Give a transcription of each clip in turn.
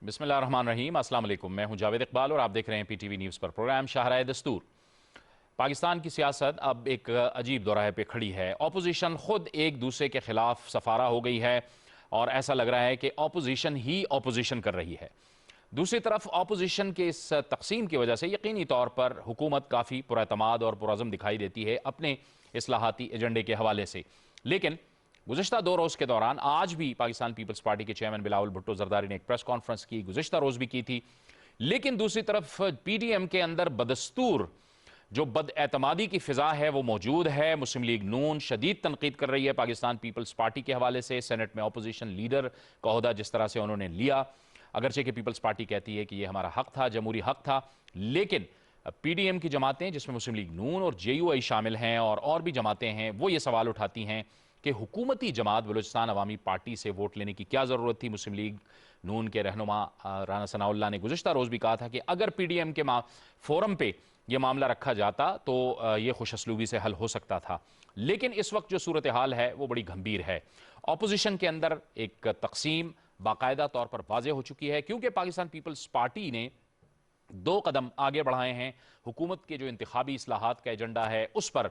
बिस्मिल्लाहिर्रहमानिर्रहीम। अस्सलाम वालेकुम। मैं हूं जावेद इकबाल और आप देख रहे हैं पीटीवी न्यूज़ पर प्रोग्राम शाहराए दस्तूर। पाकिस्तान की सियासत अब एक अजीब दौराहे पे खड़ी है। ऑपोजिशन खुद एक दूसरे के खिलाफ सफारा हो गई है और ऐसा लग रहा है कि ऑपोजिशन ही ऑपोजिशन कर रही है। दूसरी तरफ ऑपोजिशन के इस तकसीम की वजह से यकीनी तौर पर हुकूमत काफ़ी पुरएतमाद और पुरअज़म दिखाई देती है अपने इस्लाहाती एजेंडे के हवाले से। लेकिन गुज़िश्ता 2 रोज़ के दौरान आज भी पाकिस्तान पीपल्स पार्टी के चेयरमैन बिलावल भुट्टो जरदारी ने एक प्रेस कॉन्फ्रेंस की, गुज़िश्ता रोज़ भी की थी। लेकिन दूसरी तरफ पीडीएम के अंदर बदस्तूर जो बदएतमादी की फिजा है वो मौजूद है। मुस्लिम लीग नून शदीद तनकीद कर रही है पाकिस्तान पीपल्स पार्टी के हवाले से। सेनेट में अपोजिशन लीडर का ओहदा जिस तरह से उन्होंने लिया, अगरचे कि पीपल्स पार्टी कहती है कि यह हमारा हक था, जमहूरी हक था, लेकिन पीडीएम की जमातें जिसमें मुस्लिम लीग नून और जेयूआई शामिल हैं और भी जमातें हैं, वो ये सवाल उठाती हैं कि हुकूमती जमात बलूचिस्तान अवामी पार्टी से वोट लेने की क्या ज़रूरत थी। मुस्लिम लीग नून के रहनुमा राना सनाउल्लाह ने गुज़िश्ता रोज़ भी कहा था कि अगर पीडीएम के फोरम पे ये मामला रखा जाता तो ये खुशअस्लूबी से हल हो सकता था। लेकिन इस वक्त जो सूरत हाल है वो बड़ी गंभीर है। ऑपोजिशन के अंदर एक तकसीम बाकायदा तौर पर वाज़ेह हो चुकी है, क्योंकि पाकिस्तान पीपल्स पार्टी ने 2 कदम आगे बढ़ाए हैं। हुकूमत के जो इंतखाबी इस्लाहात का एजेंडा है उस पर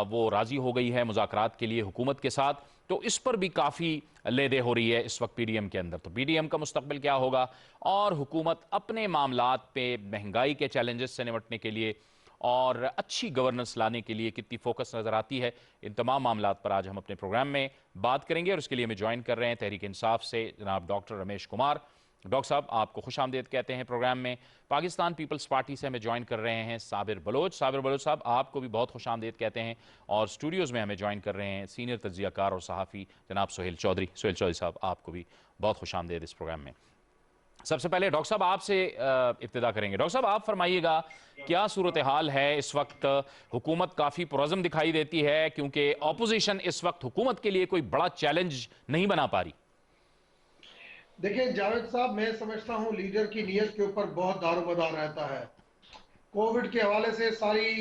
वो राजी हो गई है मुज़ाकरात के लिए हुकूमत के साथ। तो इस पर भी काफ़ी लेदे हो रही है इस वक्त पीडीएम के अंदर। तो पीडीएम का मुस्तकबिल क्या होगा और हुकूमत अपने मामलात पे महंगाई के चैलेंजेस से निपटने के लिए और अच्छी गवर्नेंस लाने के लिए कितनी फोकस नजर आती है, इन तमाम मामलात पर आज हम अपने प्रोग्राम में बात करेंगे। और इसके लिए हमें ज्वाइन कर रहे हैं तहरीक इंसाफ से जनाब डॉक्टर रमेश कुमार। डॉक्टर साहब, आपको खुश आमदेद कहते हैं प्रोग्राम में। पाकिस्तान पीपल्स पार्टी से हमें ज्वाइन कर रहे हैं साबिर बलोच। साबिर बलोच साहब, आपको भी बहुत खुश आमदेद कहते हैं। और स्टूडियोज़ में हमें ज्वाइन कर रहे हैं सीनियर तज्जियाकार और सहाफ़ी जनाब सुहेल चौधरी। सुहेल चौधरी साहब, आपको भी बहुत खुश आमदेद इस प्रोग्राम में। सबसे पहले डॉक्टर साहब आपसे इब्तिदा करेंगे। डॉक्टर साहब, आप फरमाइएगा क्या सूरत हाल है इस वक्त। हुकूमत काफ़ी पुरअज़म दिखाई देती है क्योंकि ऑपोजिशन इस वक्त हुकूमत के लिए कोई बड़ा चैलेंज नहीं बना पा रही। देखिए जावेद साहब, मैं समझता हूं लीडर की नीयत के ऊपर बहुत दारोमदार रहता है। कोविड के हवाले से सारी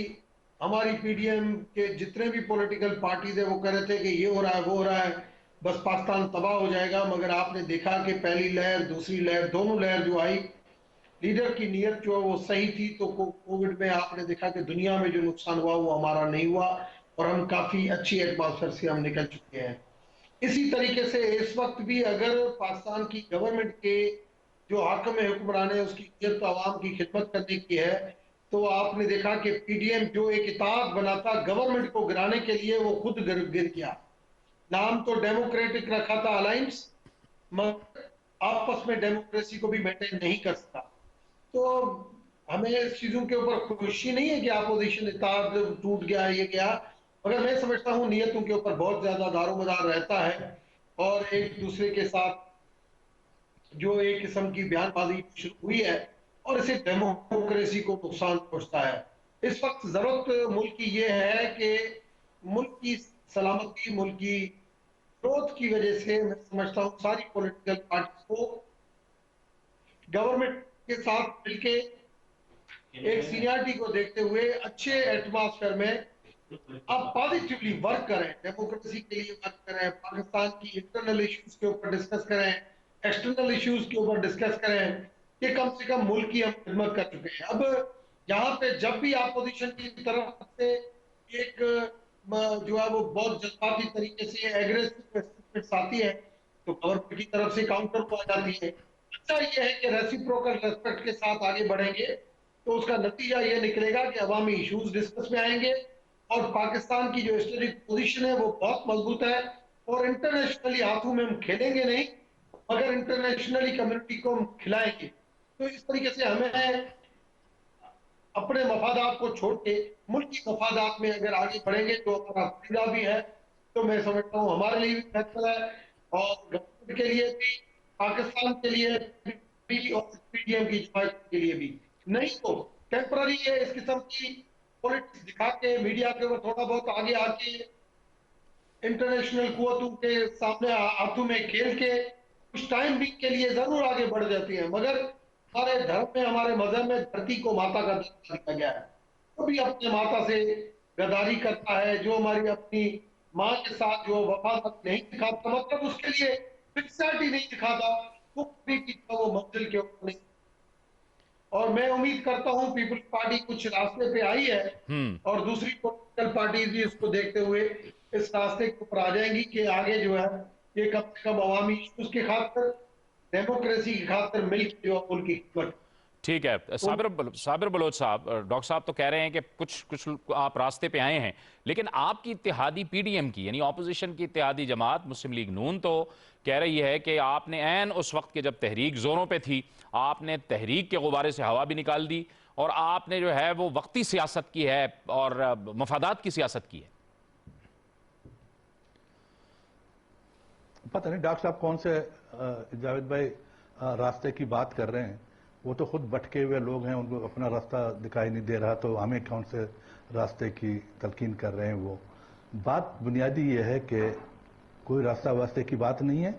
हमारी पीडीएम के जितने भी पॉलिटिकल पार्टीज है वो कह रहे थे कि ये हो रहा है वो हो रहा है, बस पाकिस्तान तबाह हो जाएगा। मगर आपने देखा कि पहली लहर दूसरी लहर दोनों लहर जो आई, लीडर की नीयत जो है वो सही थी। तो कोविड में आपने देखा कि दुनिया में जो नुकसान हुआ वो हमारा नहीं हुआ और हम काफी अच्छी एटमॉस्फेयर से हम निकल चुके हैं। इसी तरीके से इस वक्त भी अगर पाकिस्तान की गवर्नमेंट के जो हाकिम हुक्मरान है उसकी नीयत आवाम की खिदमत करने की है, तो आपने देखा कि पीडीएम जो एक इताअत बनाता गवर्नमेंट को गिराने के लिए वो खुद गिर गया। नाम तो डेमोक्रेटिक रखा था अलायंस, मगर आपस में डेमोक्रेसी को भी मेंटेन नहीं कर सका। तो हमें इस चीजों के ऊपर खुशी नहीं है कि अपोजिशन इत्तेहाद टूट गया ये गया, मगर मैं समझता हूं नियतों के ऊपर बहुत ज्यादा दारोमदार रहता है और एक दूसरे के साथ जो एक किस्म की बयानबाजी शुरू हुई है और इसे डेमोक्रेसी को नुकसान पहुंचता है। इस वक्त जरूरत मुल्क की ये है कि मुल्क की सलामती, मुल्क की ग्रोथ की वजह से मैं समझता हूं सारी पॉलिटिकल पार्टी को गवर्नमेंट के साथ मिलके एक सीनियरिटी को देखते हुए अच्छे एटमॉस्फेयर में आप पॉजिटिवली वर्क करें, डेमोक्रेसी के लिए वर्क करें, पाकिस्तान की इंटरनल इश्यूज के ऊपर डिस्कस करें, एक्सटर्नल इश्यूज के ऊपर डिस्कस करें कि कम से कम मुल्क की हम खिदमत कर चुके हैं। अब यहाँ पे जब भी अपोजिशन की तरफ से एक जो है वो बहुत जज्बाती तरीके से एग्रेसिव आती है तो गवर्नमेंट की तरफ से काउंटर को आ जाती है। अच्छा ये है कि रेसिप्रोकल रेस्पेक्ट के साथ आगे बढ़ेंगे तो उसका नतीजा ये निकलेगा कि अवामी इश्यूज डिस्कस में आएंगे और पाकिस्तान की जो स्ट्रेटेजिक पोजीशन है वो बहुत मजबूत है। और इंटरनेशनली हाथों में हम खेलेंगे नहीं, मगर इंटरनेशनली कम्युनिटी को हम खिलाएंगे। तो इस तरीके से हमें अपने मफादात को छोड़ के मुल्क की मफादात में अगर आगे बढ़ेंगे तो हमारा फायदा भी है। तो मैं समझता हूँ हमारे लिए भी बेहतर है और गवर्नमेंट के लिए भी, पाकिस्तान के लिए भी और पीडीएम की जमात के लिए भी। नहीं तो टेम्पररी है इस किस्म की पॉलिटिक्स दिखा के मीडिया के ऊपर थोड़ा बहुत आगे आके इंटरनेशनल कुव्वतों के सामने हाथों में खेल के कुछ टाइम भी के लिए जरूर आगे बढ़ जाती है, मगर हमारे धर्म में, हमारे मजहब में धरती को माता का दर्जा दिया गया है। तो भी अपने माता से गद्दारी करता है, जो हमारी अपनी माँ के साथ जो वफादारी नहीं दिखाता, मतलब उसके लिए फिक्सालिटी नहीं दिखाता, वो कभी की वो मंजिल के ऊपर नहीं। और मैं उम्मीद करता हूं पीपल्स पार्टी कुछ रास्ते पे आई है और दूसरी पॉलिटिकल पार्टीज भी इसको देखते हुए इस रास्ते के ऊपर आ जाएंगी कि आगे जो है ये कम से कम अवामी इश्यूज की खातिर, डेमोक्रेसी की खातिर मिलकर जो उनकी खिदमत। ठीक है। तो साबिर बलोच साहब, डॉक्टर साहब तो कह रहे हैं कि कुछ कुछ आप रास्ते पे आए हैं, लेकिन आपकी इत्तेहादी पीडीएम की यानी ऑपोजिशन की इत्तेहादी जमात मुस्लिम लीग नून तो कह रही है कि आपने ऐन उस वक्त के जब तहरीक जोरों पे थी, आपने तहरीक के गुब्बारे से हवा भी निकाल दी और आपने जो है वो वक्ती सियासत की है और मफादात की सियासत की है। पता नहीं डॉक्टर साहब कौन से जावेद भाई रास्ते की बात कर रहे हैं। वो तो खुद भटके हुए लोग हैं, उनको अपना रास्ता दिखाई नहीं दे रहा, तो हमें कौन से रास्ते की तलकीन कर रहे हैं। वो बात बुनियादी ये है कि कोई रास्ता वास्ते की बात नहीं है,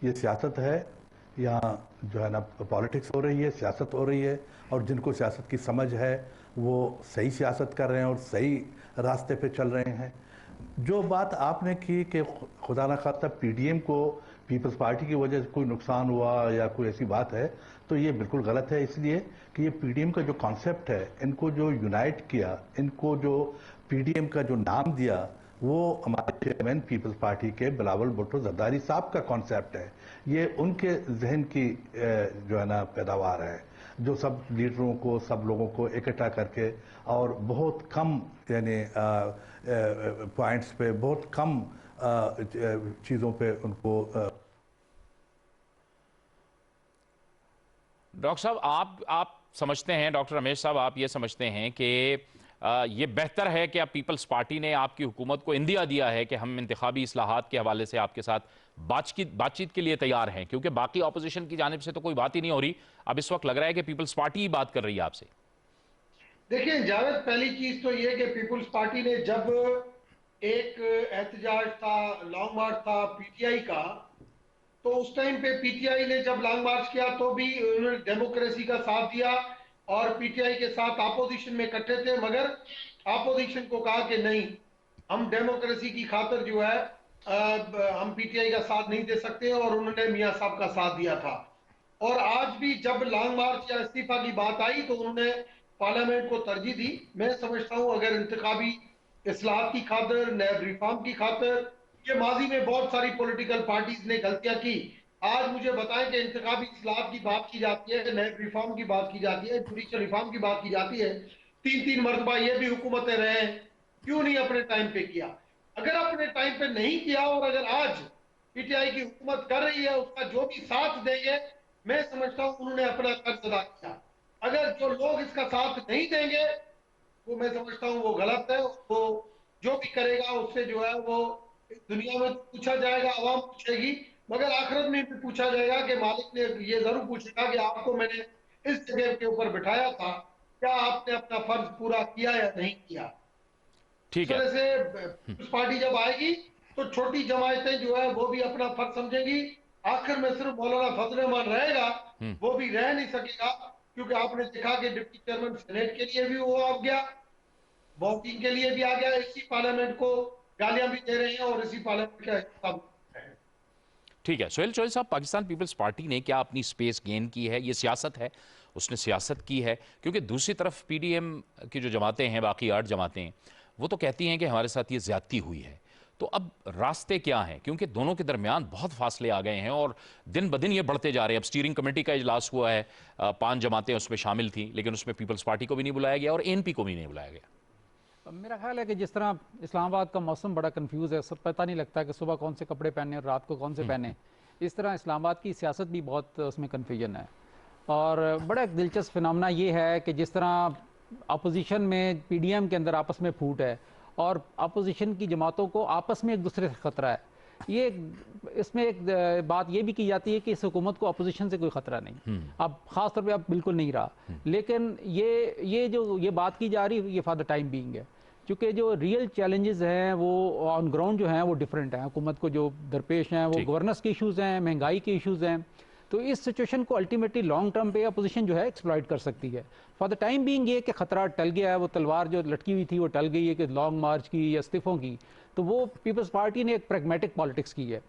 ये सियासत है। यहाँ जो है ना पॉलिटिक्स हो रही है, सियासत हो रही है, और जिनको सियासत की समझ है वो सही सियासत कर रहे हैं और सही रास्ते पे चल रहे हैं। जो बात आपने की कि खुदा न खास्ता पीडीएम को पीपल्स पार्टी की वजह से कोई नुकसान हुआ या कोई ऐसी बात है, तो ये बिल्कुल गलत है। इसलिए कि ये पीडीएम का जो कॉन्सेप्ट है, इनको जो यूनाइट किया, इनको जो पीडीएम का जो नाम दिया, वो हमारे चेयरमैन पीपल्स पार्टी के बिलावल भुट्टो जरदारी साहब का कॉन्सेप्ट है। ये उनके जहन की जो है ना पैदावार है, जो सब लीडरों को, सब लोगों को इकट्ठा करके और बहुत कम यानी पॉइंट्स पे, बहुत कम चीज़ों पे उनको। डॉक्टर साहब, आप समझते हैं, डॉक्टर रमेश साहब आप ये समझते हैं कि ये बेहतर है कि अब पीपल्स पार्टी ने आपकी हुकूमत को इंदिया दिया है कि हम इंतखाबी इस्लाहात के हवाले से आपके साथ बातचीत के लिए तैयार हैं, क्योंकि बाकी ऑपोजिशन की जानिब से तो कोई बात ही नहीं हो रही। अब इस वक्त लग रहा है कि पीपल्स पार्टी ही बात कर रही है आपसे। देखिए जावेद, पहली चीज तो ये कि पीपल्स पार्टी ने जब एक एहतजाज था, लॉन्ग मार्च था पीटीआई का, तो उस टाइम पे पीटीआई ने जब लॉन्ग मार्च किया तो भी उन्होंने डेमोक्रेसी का साथ दिया और पीटीआई के साथ अपोजिशन में इकट्ठे थे, मगर अपोजिशन को कहा कि नहीं, हम डेमोक्रेसी की खातिर जो है हम पीटीआई का साथ नहीं दे सकते, और उन्होंने मियां साहब का साथ दिया था। और आज भी जब लॉन्ग मार्च या इस्तीफा की बात आई तो उन्होंने पार्लियामेंट को तरजीह दी। मैं समझता हूं अगर इंतखाबी इस्लाहात की खातिर, नैब रिफॉर्म की खातिर, ये माजी में बहुत सारी पॉलिटिकल पार्टीज ने गलतियां की। आज मुझे बताएं कि इंतखाबी इस्लाहात की बात की जाती है, नैब रिफॉर्म की बात की जाती है, जुडिशल रिफॉर्म की बात की जाती है, 3-3 मरतबा ये भी हुकूमतें रहे, क्यों नहीं अपने टाइम पे किया? अगर अपने टाइम पे नहीं किया और अगर आज पीटीआई की हुकूमत कर रही है, उसका जो भी साथ देंगे, मैं समझता हूं उन्होंने अपना कर्ज अदा किया। अगर जो लोग इसका साथ नहीं देंगे, वो मैं समझता हूं वो गलत है। वो जो भी करेगा उससे जो है वो दुनिया में पूछा जाएगा, आवाम पूछेगी, मगर आखिरत में भी पूछा जाएगा कि मालिक ने ये जरूर पूछेगा कि आपको मैंने इस जगह के ऊपर बिठाया था, क्या आपने अपना फर्ज पूरा किया या नहीं किया? इस ठीक है। वजह से पार्टी जब आएगी तो छोटी जमायतें जो है वो भी अपना फर्ज समझेंगी। आखिर में सिर्फ मौलाना फजल रहमान रहेगा, वो भी रह नहीं सकेगा, क्योंकि आपने देखा कि डिप्टी चेयरमैन सेनेट के लिए भी वो आ गया, वोटिंग के लिए भी आ गया, इसी पार्लियामेंट को गालियां भी दे रहे हैं और इसी पार्लियामेंट का हिस्सा। ठीक है सोहेल चौधरी साहब, पाकिस्तान पीपल्स पार्टी ने क्या अपनी स्पेस गेन की है? ये सियासत है, उसने सियासत की है, क्योंकि दूसरी तरफ पीडीएम की जो जमातें हैं, बाकी 8 जमातें हैं, वो तो कहती हैं कि हमारे साथ ये ज्यादती हुई है। तो अब रास्ते क्या हैं? क्योंकि दोनों के दरमियान बहुत फासले आ गए हैं और दिन ब दिन ये बढ़ते जा रहे हैं। अब स्टीयरिंग कमेटी का इजलास हुआ है, 5 जमातें उसमें शामिल थी, लेकिन उसमें पीपल्स पार्टी को भी नहीं बुलाया गया और एनपी को भी नहीं बुलाया गया। मेरा ख्याल है कि जिस तरह इस्लामाबाद का मौसम बड़ा कंफ्यूज है, सब पता नहीं लगता कि सुबह कौन से कपड़े पहने और रात को कौन से पहने, इस तरह इस्लामाबाद की सियासत भी बहुत उसमें कन्फ्यूजन है। और बड़ा एक दिलचस्प फिनोमेना ये है कि जिस तरह अपोजिशन में पीडीएम के अंदर आपस में फूट है और अपोजिशन की जमातों को आपस में एक दूसरे से ख़तरा है, ये इसमें एक बात ये भी की जाती है कि इस हुकूमत को अपोजिशन से कोई ख़तरा नहीं, अब ख़ास तौर पे अब बिल्कुल नहीं रहा। लेकिन ये बात की जा रही ये फॉर द टाइम बीइंग है, क्योंकि जो रियल चैलेंजेस हैं वो ऑन ग्राउंड जो हैं वो डिफरेंट हैं। हुकूमत को जो दरपेश हैं वो गवर्नेंस के इशूज़ हैं, महंगाई के इशूज़ हैं। तो इस सिचुएशन को अल्टीमेटली लॉन्ग टर्म पे अपोजिशन जो है एक्सप्लॉइट कर सकती है। फॉर द टाइम बीइंग ये कि खतरा टल गया है, वो तलवार जो लटकी हुई थी वो टल गई है कि लॉन्ग मार्च की या इस्तीफों की, तो वो पीपल्स पार्टी ने एक प्रैग्मेटिक पॉलिटिक्स की है।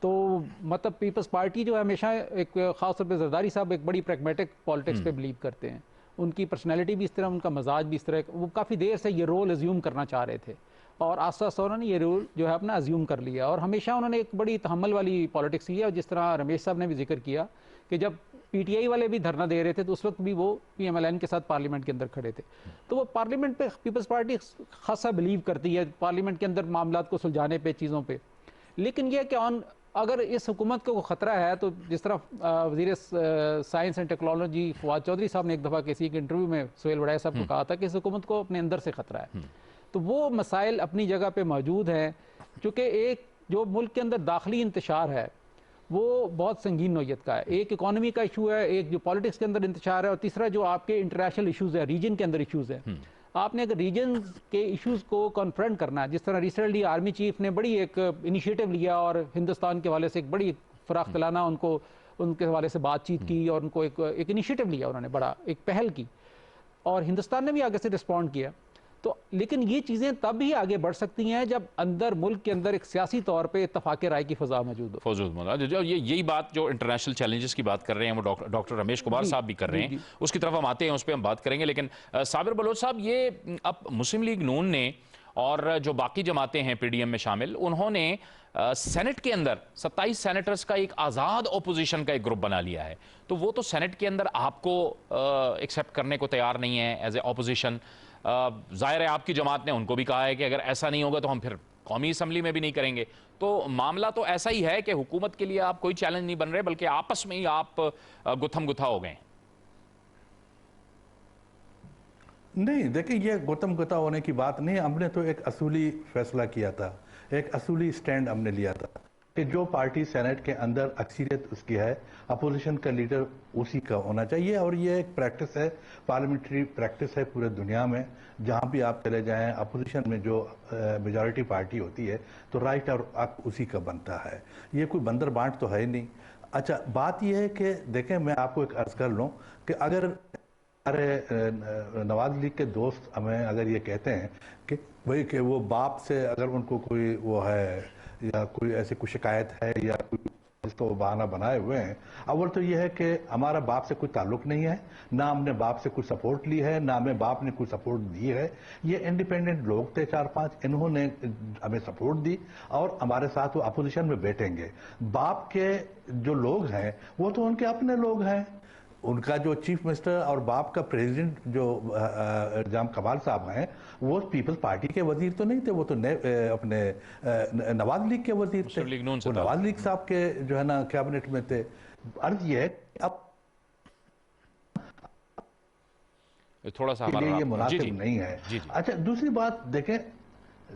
तो मतलब पीपल्स पार्टी जो है हमेशा एक ख़ास तौर पे जरदारी साहब एक बड़ी प्रैग्मेटिक पॉलिटिक्स पे बिलीव करते हैं। उनकी पर्सनैलिटी भी इस तरह, उनका मजाज भी इस तरह, वो काफ़ी देर से ये रोल अज्यूम करना चाह रहे थे और आस्ता आस्ता उन्होंने ये रोल जो है अपना अज्यूम कर लिया। और हमेशा उन्होंने एक बड़ी तहम्मुल वाली पॉलिटिक्स की है। और जिस तरह रमेश साहब ने भी जिक्र किया कि जब पीटीआई वाले भी धरना दे रहे थे तो उस वक्त भी वो पीएमएलएन के साथ पार्लियामेंट के अंदर खड़े थे। तो वो पार्लियामेंट पे पीपल्स पार्टी खासा बिलीव करती है, पार्लियामेंट के अंदर मामलात को सुलझाने पे, चीज़ों पे। लेकिन ये कि अगर इस हुकूमत को खतरा है तो जिस तरह वज़ीर science and technology Fawad Chaudhry साहब ने एक दफ़ा किसी एक इंटरव्यू में सोहेल वड़ाई साहब को कहा था कि इस हुकूमत को अपने अंदर से खतरा है। तो वो मसाइल अपनी जगह पे मौजूद हैं, चूँकि एक जो मुल्क के अंदर दाखिली इंतशार है वो बहुत संगीन नौयत का है। एक इकॉनमी का इशू है, एक जो पॉलिटिक्स के अंदर इंतशार है, और तीसरा जो आपके इंटरनेशनल इशूज़ है, रीजन के अंदर इशूज़ है। आपने अगर रीजन के इश्यूज़ को कॉन्फ्रंट करना है, जिस तरह रिसेंटली आर्मी चीफ ने बड़ी एक इनिशिएटिव लिया और हिंदुस्तान के हवाले से एक बड़ी फराख्तलाना उनको उनके हवाले से बातचीत की और उनको एक इनिशिएटिव लिया, उन्होंने बड़ा एक पहल की और हिंदुस्तान ने भी आगे से रिस्पॉन्ड किया। तो लेकिन ये चीज़ें तब भी आगे बढ़ सकती हैं जब अंदर मुल्क के अंदर एक सियासी तौर पे इत्तफाक राय की फ़ज़ा मौजूद हो। यही बात जो इंटरनेशनल चैलेंजेस की बात कर रहे हैं वो डॉक्टर रमेश कुमार साहब भी कर रहे हैं, उसकी तरफ हम आते हैं, उस पर हम बात करेंगे। लेकिन साबिर बलोच साहब, ये अब मुस्लिम लीग नून ने और जो बाकी जमातें हैं पीडीएम में शामिल, उन्होंने सेनेट के अंदर 27 सेनेटर्स का एक आज़ाद ओपोजिशन का एक ग्रुप बना लिया है। तो वो तो सेनेट के अंदर आपको एक्सेप्ट करने को तैयार नहीं है एज ए ऑपोजिशन। जाहिर है आपकी जमात ने उनको भी कहा है कि अगर ऐसा नहीं होगा तो हम फिर कौमी असम्बली में भी नहीं करेंगे। तो मामला तो ऐसा ही है कि हुकूमत के लिए आप कोई चैलेंज नहीं बन रहे, बल्कि आपस में ही आप गुत्थम गुत्था हो गए। नहीं, देखिए, ये गौतम गुत्था होने की बात नहीं। हमने तो एक असूली फैसला किया था, एक असूली स्टैंड हमने लिया था कि जो पार्टी सेनेट के अंदर अक्सरियत उसकी है, अपोजिशन का लीडर उसी का होना चाहिए। और ये एक प्रैक्टिस है, पार्लियामेंट्री प्रैक्टिस है पूरे दुनिया में। जहाँ भी आप चले जाएं, अपोजिशन में जो मेजॉरिटी पार्टी होती है तो राइट और हक उसी का बनता है। ये कोई बंदर बांट तो है नहीं। अच्छा, बात यह है कि देखें, मैं आपको एक अर्ज कर लूँ कि अगर हमारे नवाज लीग के दोस्त हमें अगर ये कहते हैं कि भाई कि वो बाप से अगर उनको कोई वो है या कोई ऐसी कोई शिकायत है या कोई इसको बहाना बनाए हुए हैं, अव्वल तो ये है कि हमारा बाप से कोई ताल्लुक नहीं है, ना हमने बाप से कोई सपोर्ट ली है, ना हमें बाप ने कोई सपोर्ट दी है। ये इंडिपेंडेंट लोग थे 4-5, इन्होंने हमें सपोर्ट दी और हमारे साथ वो अपोजिशन में बैठेंगे। बाप के जो लोग हैं वो तो उनके अपने लोग हैं। उनका जो चीफ मिनिस्टर और बाप का प्रेसिडेंट जो जाम कमाल साहब हैं, वो पीपल्स पार्टी के वजीर तो नहीं थे, वो तो अपने नवाज लीग के वजीर थे। वो नवाज लीग साहब के जो है ना कैबिनेट में थे। अर्ज ये है अब थोड़ा सा ये मुनासिब नहीं है। अच्छा, दूसरी बात देखें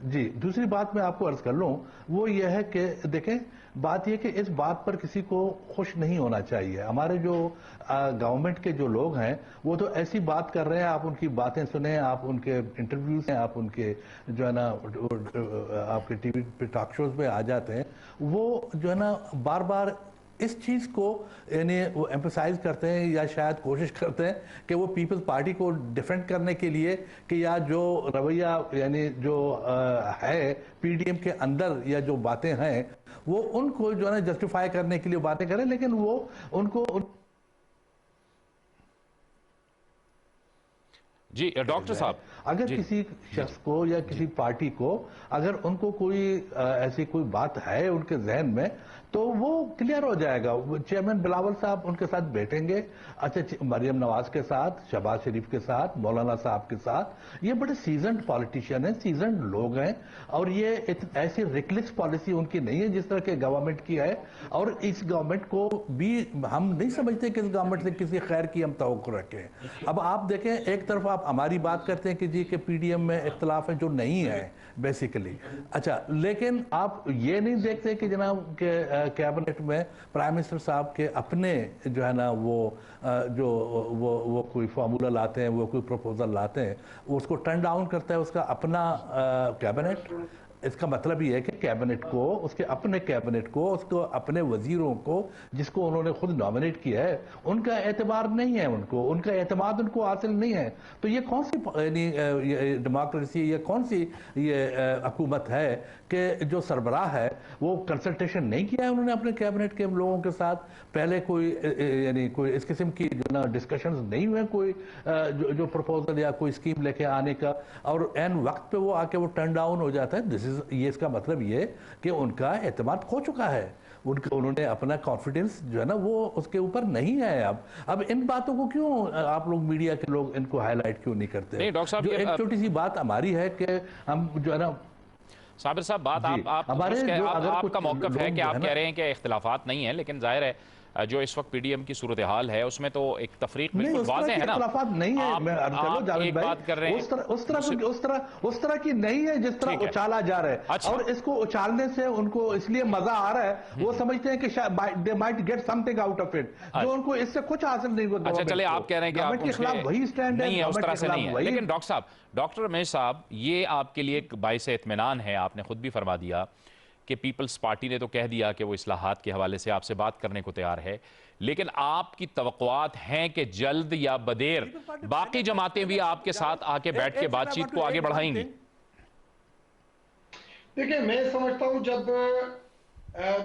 जी, दूसरी बात मैं आपको अर्ज कर लूं, वो ये है कि देखें, बात ये कि इस बात पर किसी को खुश नहीं होना चाहिए। हमारे जो गवर्नमेंट के जो लोग हैं वो तो ऐसी बात कर रहे हैं, आप उनकी बातें सुने, आप उनके इंटरव्यूज हैं, आप उनके जो है ना आपके टीवी पे टॉक शोज में आ जाते हैं, वो जो है ना बार बार इस चीज़ को यानी वो एम्फसाइज करते हैं या शायद कोशिश करते हैं कि वो पीपल्स पार्टी को डिफेंड करने के लिए कि या जो रवैया यानी जो है पीडीएम के अंदर या जो बातें हैं वो उनको जो है ना जस्टिफाई करने के लिए बातें करें, लेकिन वो उनको जी डॉक्टर साहब, अगर किसी शख्स को या किसी पार्टी को अगर उनको कोई ऐसी कोई बात है उनके जहन में तो वो क्लियर हो जाएगा। चेयरमैन बिलावल साहब उनके साथ बैठेंगे, अच्छा मरियम नवाज के साथ, शहबाज शरीफ के साथ, मौलाना साहब के साथ। ये बड़े सीजन्ड पॉलिटिशियन हैं, सीजन्ड लोग हैं और ये ऐसी रिकलेस पॉलिसी उनकी नहीं है जिस तरह के गवर्नमेंट की है। और इस गवर्नमेंट को भी हम नहीं समझते कि इस गवर्नमेंट से किसी खैर की हम तवक्कुर रखें। अब आप देखें, एक तरफ आप हमारी बात करते हैं कि जी के पीडीएम में इख्तलाफ है जो नहीं है बेसिकली, अच्छा, लेकिन आप ये नहीं देखते कि जनाब के कैबिनेट में प्राइम मिनिस्टर साहब के अपने जो है ना वो कोई फार्मूला लाते हैं, वो कोई प्रपोजल लाते हैं, उसको टर्न डाउन करता है उसका अपना कैबिनेट। इसका मतलब ये है कि कैबिनेट को, उसके अपने कैबिनेट को, उसको अपने वजीरों को, जिसको उन्होंने खुद नॉमिनेट किया है, उनका एतबार नहीं है, उनका एतमाद उनको हासिल नहीं है। तो ये कौन सी डेमोक्रेसी, ये कौन सी ये हुकूमत है कि जो सरबराह है वो कंसल्टेशन नहीं किया है उन्होंने अपने कैबिनेट के लोगों के साथ, पहले कोई यानी कोई इस किस्म की जो ना डिस्कशंस नहीं हुए, कोई जो प्रपोजल या कोई स्कीम लेके आने का, और एन वक्त पे वो आके वो टर्न डाउन हो जाता है। ये इसका मतलब ये कि उनका एतमाद खो चुका है, उन्होंने अपना कॉन्फिडेंस जो है ना वो उसके ऊपर नहीं है। अब इन बातों को क्यों आप लोग मीडिया के लोग इनको हाईलाइट क्यों नहीं करते? नहीं डॉक्टर साहब, जो एक छोटी सी बात हमारी है कि हम जो है ना, साबिर साहब, बात आपका मौकफ है कि आप कह रहे हैं कि इख्तिलाफात नहीं है, लेकिन जाहिर है जो इस वक्त पीडीएम की सूरत हाल है उसमें तो एक तफरीक बिल्कुल वाज़ेह है ना। नहीं है, आप एक बात कर रहे हैं, उस तरह की नहीं है जिस तरह उछाला जा रहा है। अच्छा। और इसको उछालने से उनको इसलिए मजा आ रहा है, वो समझते हैं कि they might get something out of it, जो उनको इससे कुछ हासिल नहीं होता। अच्छा चले, आप कह रहे हैं कि आप के खिलाफ वही स्टैंड है, उस तरह से नहीं है। लेकिन डॉक्टर साहब, डॉक्टर रमेश साहब, ये आपके लिए एक बाइस इत्मीनान है, आपने खुद भी फरमा दिया कि पीपल्स पार्टी ने तो कह दिया कि वो इस्लाहात के हवाले से आपसे बात करने को तैयार है, लेकिन आपकी तवक्कुआत हैं कि जल्द या बदेर बाकी जमातें भी आपके साथ आके बैठ के बातचीत को आगे बढ़ाएंगी? देखिए, मैं समझता हूं जब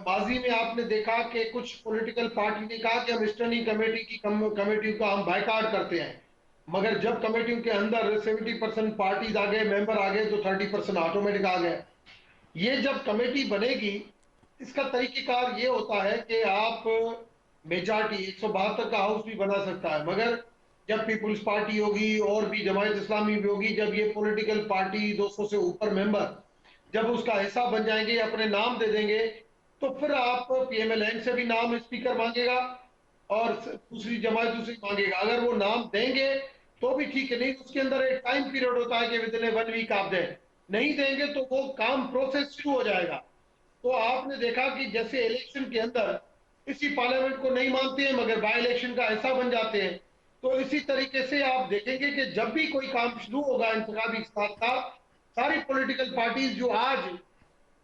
माजी में आपने देखा कि कुछ पॉलिटिकल पार्टी ने कहा कि हम स्टैंडिंग कमेटी को हम बायकॉट करते हैं, मगर जब कमेटियों के अंदर 70% पार्टीज आ गए, मेंबर आ गए, तो 30% ऑटोमेटिक आ गए। ये जब कमेटी बनेगी, इसका तरीकेकार ये होता है कि आप मेजॉरिटी 172 का हाउस भी बना सकता है, मगर जब पीपुल्स पार्टी होगी और भी जमायत इस्लामी भी होगी, जब ये पॉलिटिकल पार्टी 200 से ऊपर मेंबर जब उसका हिस्सा बन जाएंगे, अपने नाम दे देंगे, तो फिर आप पीएमएलएन से भी नाम स्पीकर मांगेगा और दूसरी जमायतों से मांगेगा। अगर वो नाम देंगे तो भी ठीक है, नहीं तो उसके अंदर एक टाइम पीरियड होता है कि विद इन 1 वीक आप दें, नहीं देंगे तो वो काम प्रोसेस शुरू हो जाएगा। तो आपने देखा कि जैसे इलेक्शन के अंदर इसी पार्लियामेंट को नहीं मानते हैं मगर बाय इलेक्शन का हिस्सा बन जाते हैं, तो इसी तरीके से आप देखेंगे कि जब भी कोई काम शुरू होगा इंतखाबी इस्लाह का, सारी पॉलिटिकल पार्टीज जो आज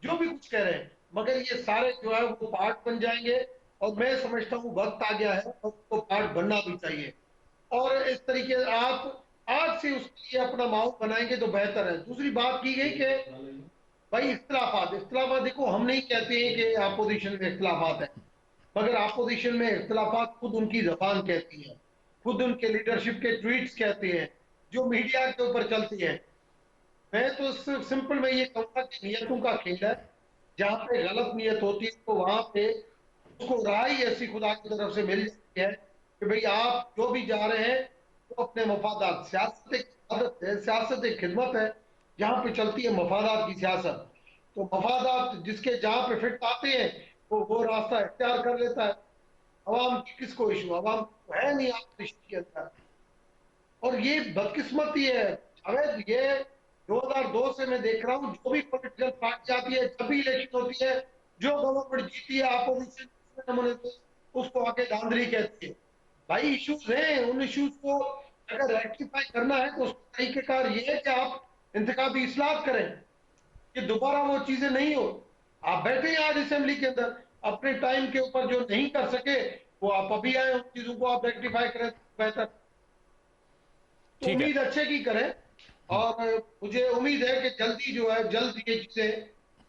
जो भी कुछ कह रहे हैं, मगर ये सारे जो है वो पार्ट बन जाएंगे, और मैं समझता हूँ वक्त आ गया है और उसको पार्ट बनना भी चाहिए। और इस तरीके से आप आज से उसके लिए अपना माहौल बनाएंगे तो बेहतर है। दूसरी बात की गई कि भाई इख्तिलाफात देखो, हम नहीं कहते हैं कि अपोजिशन में इख्तिलाफात है, मगर अपोजिशन में इख्तिलाफात खुद उनकी जबान कहती है, खुद उनके लीडरशिप के ट्वीट्स कहते हैं, जो मीडिया के ऊपर चलती है। मैं तो सिंपल में ये कहूंगा कि नियतों का खेल है, जहां पे गलत नियत होती है तो वहां पे उसको राह ही ऐसी खुदा की तरफ से मिल जाती है कि भाई आप जो भी जा रहे हैं वो अपने मफादात, सियासत एक आदत है, सियासत एक खिदमत है, जहां पे चलती है मफादात की सियासत। तो मफादात जिसके जहां पे फिट आते हैं वो रास्ता इख्तियार कर लेता है। अवाम की किसको इशू, अवाम को है नहीं ऑपोजिशन के अंदर। और ये बदकिस्मती है जावेद, ये 2002 से मैं देख रहा हूं, जो भी पॉलिटिकल पार्टी आती है, जब भी इलेक्शन होती है, जो गवर्नमेंट जीती है अपोजिशन उसको आके धांधली कहती है। भाई इश्यूज हैं, उन इश्यूज को अगर रेक्टिफाई करना है तो उसका तरीकेकार ये है कि आप इंतखाबी इस्लाह करें कि दोबारा वो चीजें नहीं हो। आप बैठे हैं आज असेंबली के अंदर, अपने टाइम के ऊपर जो नहीं कर सके वो आप अभी आए, उन चीजों को आप रेक्टिफाई करें बेहतर। तो उम्मीद अच्छे की करें, और मुझे उम्मीद है कि जल्द ये चीजें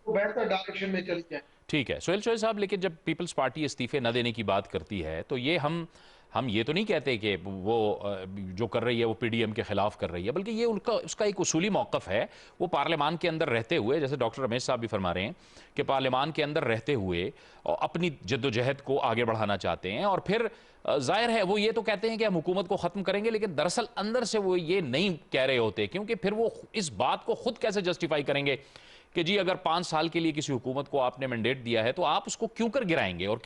वो बेहतर डायरेक्शन में चली जाए। ठीक है सुहेल शोएब साहब, लेकिन जब पीपल्स पार्टी इस्तीफे न देने की बात करती है तो ये हम ये तो नहीं कहते कि वो जो कर रही है वो पीडीएम के खिलाफ कर रही है, बल्कि ये उसका एक उसूली मौक़िफ़ है। वो पार्लियामान के अंदर रहते हुए, जैसे डॉक्टर रमेश साहब भी फरमा रहे हैं कि पार्लियामान के अंदर रहते हुए अपनी जद्दोजहद को आगे बढ़ाना चाहते हैं, और फिर जाहिर है वो ये तो कहते हैं कि हम हुकूमत को ख़त्म करेंगे, लेकिन दरअसल अंदर से वो ये नहीं कह रहे होते, क्योंकि फिर वो इस बात को खुद कैसे जस्टिफाई करेंगे कि जी अगर 5 साल के लिए किसी हुकूमत को आपने मैंडेट दिया है तो आप उसको क्यों कर गिराएंगे और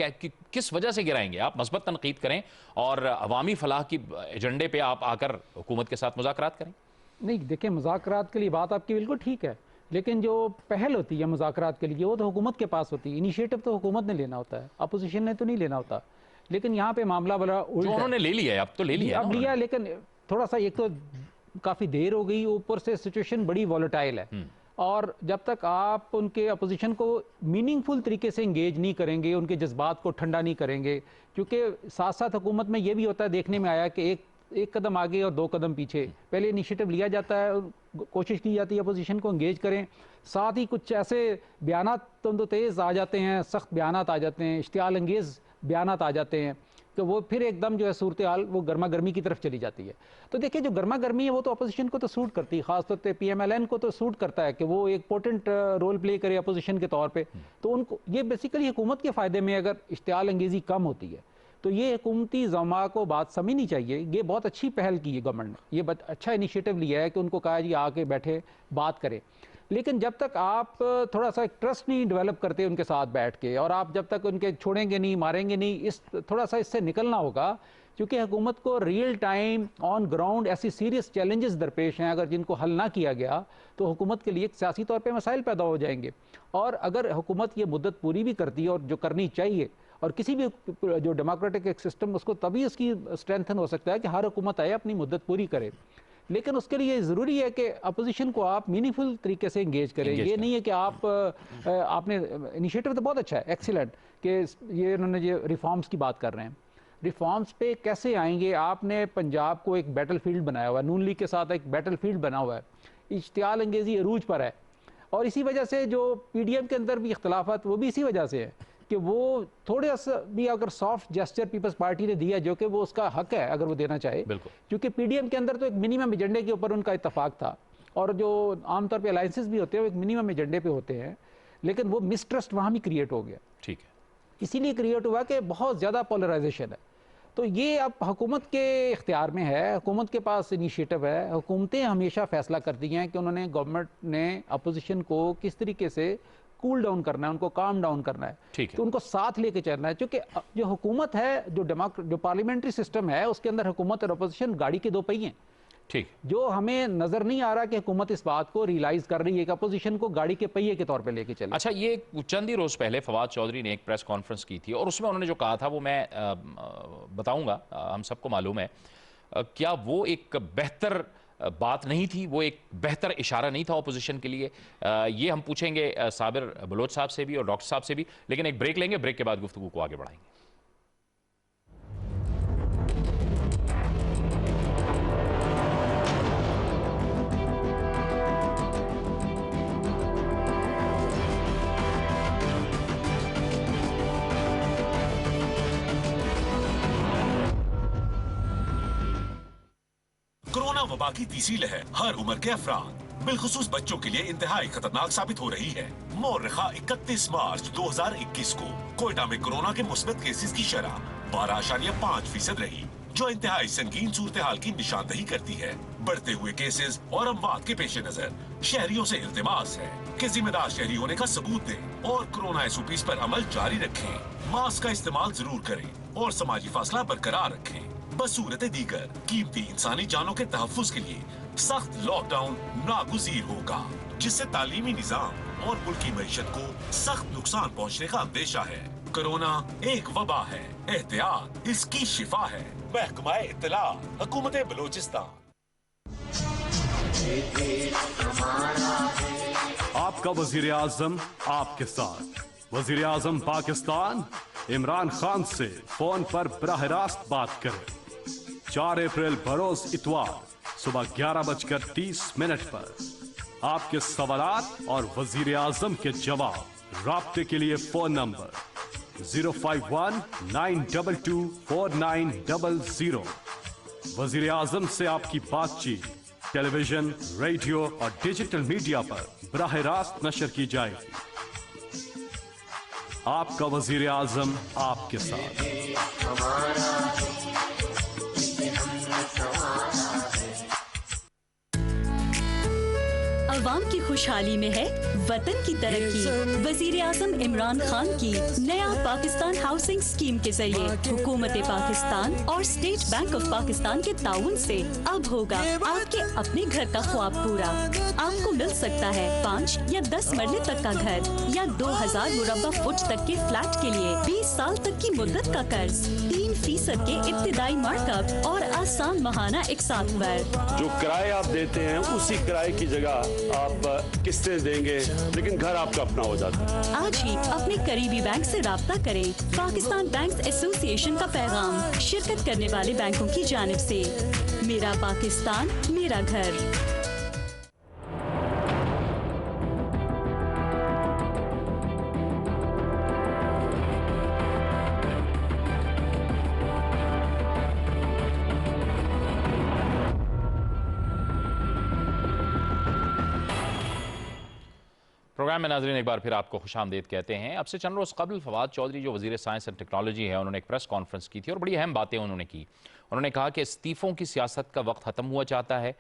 किस वजह से गिराएंगे। आप मस्बत तनकीद करें और अवामी फलाह की एजेंडे पे आप आकर हुकूमत के साथ मुज़ाकरात करें। नहीं देखिए, मुज़ाकरात के लिए बात आपकी बिल्कुल ठीक है, लेकिन जो पहल होती है मुज़ाकरात के लिए वो तो हुकूमत के पास होती है, इनिशिएटिव तो हुकूमत ने लेना होता है, अपोजिशन ने तो नहीं लेना होता। लेकिन यहाँ पे मामला बड़ा उल्टा, उन्होंने ले लिया है, अब तो ले लिया, अब लिया, लेकिन थोड़ा सा एक तो काफ़ी देर हो गई, ऊपर से सिचुएशन बड़ी वॉलेटाइल है। और जब तक आप उनके अपोजिशन को मीनिंगफुल तरीके से इंगेज नहीं करेंगे, उनके जज्बात को ठंडा नहीं करेंगे, क्योंकि साथ साथ हुकूमत में ये भी होता है, देखने में आया कि एक कदम आगे और 2 कदम पीछे। पहले इनिशिएटिव लिया जाता है, कोशिश की जाती है अपोजिशन को इंगेज करें, साथ ही कुछ ऐसे बयानात तो तेज़ आ जाते हैं, सख्त बयानात आ जाते हैं, इश्तियाल अंगेज़ बयानात आ जाते हैं, तो वो फिर एकदम जो है सूरत हाल वो गर्मा गर्मी की तरफ चली जाती है। तो देखिए जो गर्मा गर्मी है वो तो अपोजिशन को तो सूट करती है, खासतौर पे PMLN को तो सूट करता है कि वो एक पोटेंट रोल प्ले करे अपोजिशन के तौर पे। तो उनको ये बेसिकली हुकूमत के फ़ायदे में अगर इश्तियाल अंगेज़ी कम होती है तो ये हुकूमती ज़मा को बात समझनी चाहिए। ये बहुत अच्छी पहल की है गवर्नमेंट ने, ये अच्छा इनिशिएटिव लिया है कि उनको कहा जी आके बैठे बात करें। लेकिन जब तक आप थोड़ा सा ट्रस्ट नहीं डेवलप करते उनके साथ बैठ के, और आप जब तक उनके छोड़ेंगे नहीं, मारेंगे नहीं, इस थोड़ा सा इससे निकलना होगा, क्योंकि हुकूमत को रियल टाइम ऑन ग्राउंड ऐसी सीरियस चैलेंजेस दरपेश हैं, अगर जिनको हल ना किया गया तो हुकूमत के लिए एक सियासी तौर पे मसाइल पैदा हो जाएंगे। और अगर हुकूमत ये मुद्दत पूरी भी करती है और जो करनी चाहिए, और किसी भी जो डेमोक्रेटिक एक सिस्टम उसको तभी उसकी स्ट्रेंथन हो सकता है कि हर हुकूमत आए अपनी मुद्दत पूरी करे। लेकिन उसके लिए ज़रूरी है कि अपोजिशन को आप मीनिंगफुल तरीके से इंगेज करें। ये नहीं है कि आपने इनिशिएटिव तो बहुत अच्छा है, एक्सीलेंट, कि ये इन्होंने जो रिफॉर्म्स की बात कर रहे हैं, रिफॉर्म्स पे कैसे आएंगे। आपने पंजाब को एक बैटलफील्ड बनाया हुआ है, नून लीग के साथ एक बैटलफील्ड बना हुआ है, इश्तियाल अंगेज़ी अरूज पर है, और इसी वजह से जो PDM के अंदर भी इख्तलाफात वो भी इसी वजह से है कि वो थोड़े सा भी अगर सॉफ्ट जेस्चर पीपल्स पार्टी ने दिया, जो कि वो उसका हक है अगर वो देना चाहे, क्योंकि PDM के अंदर तो एक मिनिमम एजेंडे के ऊपर उनका इत्तेफाक था, और जो आमतौर पे अलायंसेस भी होते हैं वो एक मिनिमम एजेंडे पे होते हैं, लेकिन वो मिसट्रस्ट वहाँ भी क्रिएट हो गया। ठीक है, इसीलिए क्रिएट हुआ कि बहुत ज़्यादा पोलराइजेशन है। तो ये अब हुकूमत के इख्तियार में है, हुकूमत के पास इनिशिएटिव है। हुकूमतें हमेशा फैसला करती हैं कि उन्होंने, गवर्नमेंट ने अपोजिशन को किस तरीके से कूल डाउन करना है, उनको काम डाउन करना है, तो उनको साथ लेके चलना है। क्योंकि जो हुकूमत है, जो पार्लियामेंट्री सिस्टम है, उसके अंदर हुकूमत और अपोजिशन गाड़ी के 2 पहिए। ठीक, जो हमें नजर नहीं आ रहा कि हुकूमत इस बात को रियलाइज कर रही है कि अपोजिशन को गाड़ी के पहिए के तौर पे लेके चले। अच्छा, ये चंद ही रोज पहले फवाद चौधरी ने एक प्रेस कॉन्फ्रेंस की थी और उसमें उन्होंने जो कहा था वो मैं बताऊंगा, हम सबको मालूम है। क्या वो एक बेहतर बात नहीं थी, वो एक बेहतर इशारा नहीं था ऑपोजिशन के लिए? ये हम पूछेंगे साबिर बलोच साहब से भी और डॉक्टर साहब से भी, लेकिन एक ब्रेक लेंगे, ब्रेक के बाद गुफ्तगू को आगे बढ़ाएंगे। कोरोना वबा की तीसरी लहर हर उम्र के अफराद, बिलखुसूस बच्चों के लिए इंतहाई खतरनाक साबित हो रही है। मौरखा 31 मार्च 2021 को कोयटा में कोरोना के मुस्बत केसेस की शरह 12.5% रही, जो इंतहाई संगीन सूरत हाल की निशानदही करती है। बढ़ते हुए केसेस और अमवात के पेश नजर शहरियों से इल्तिमास है कि जिम्मेदार शहरी होने का सबूत दें और कोरोना SOPs पर अमल जारी रखें। मास्क का इस्तेमाल जरूर करें और समाजी फासला बरकरार रखें। बसूरत दीगर कीमती इंसानी जानों के तहफ्फुज के लिए सख्त लॉकडाउन नागुज़ीर होगा, जिससे तालीमी निजाम और मुल्क की मईशत को सख्त नुकसान पहुँचने का अंदेशा है। कोरोना एक वबा है, एहतियात इसकी शिफा है। महकमा इत्तला, हुकूमत बलोचिस्तान। आपका वजीर आजम आपके साथ। वजीर आजम पाकिस्तान इमरान खान से फोन पर बराह रास्त बात करें। 4 अप्रैल बरोज इतवार सुबह 11:30 पर आपके सवालात और वजीर आजम के जवाब। राब्ते के लिए फोन नंबर 051-922-4900। वजीर आजम से आपकी बातचीत टेलीविजन, रेडियो और डिजिटल मीडिया पर बराह रास्त नशर की जाएगी। आपका वजीर आजम आपके साथ। अवाम की खुशहाली में है वतन की तरक्की। वजीर आजम इमरान खान की नया पाकिस्तान हाउसिंग स्कीम के जरिए हुकूमत पाकिस्तान और स्टेट बैंक ऑफ पाकिस्तान के ताउन से अब होगा आपके अपने घर का ख्वाब पूरा। आपको मिल सकता है 5 या 10 मरले तक का घर या 2000 मुरब्बा फुट तक के फ्लैट के लिए 20 साल तक की मुद्दत का कर्ज, 3% के इब्तिदाई मार्कअप और आसान माहाना इकसात पर। जो किराए आप देते हैं उसी किराए की जगह आप किस्तें देंगे, लेकिन घर आपका अपना हो जाता है। आज ही अपने करीबी बैंक से राब्ता करें। पाकिस्तान बैंक्स एसोसिएशन का पैगाम शिरकत करने वाले बैंकों की जानिब से। मेरा पाकिस्तान मेरा घर। प्रोग्राम में नाज़रीन एक बार फिर आपको खुशामदीद कहते हैं। अब से चंद रोज़ कबल फवाद चौधरी जो वज़ीर साइंस एंड टेक्नोलॉजी है, उन्होंने एक प्रेस कॉन्फ्रेंस की थी और बड़ी अहम बातें उन्होंने की। उन्होंने कहा कि इस्तीफ़ों की सियासत का वक्त ख़त्म हुआ चाहता है,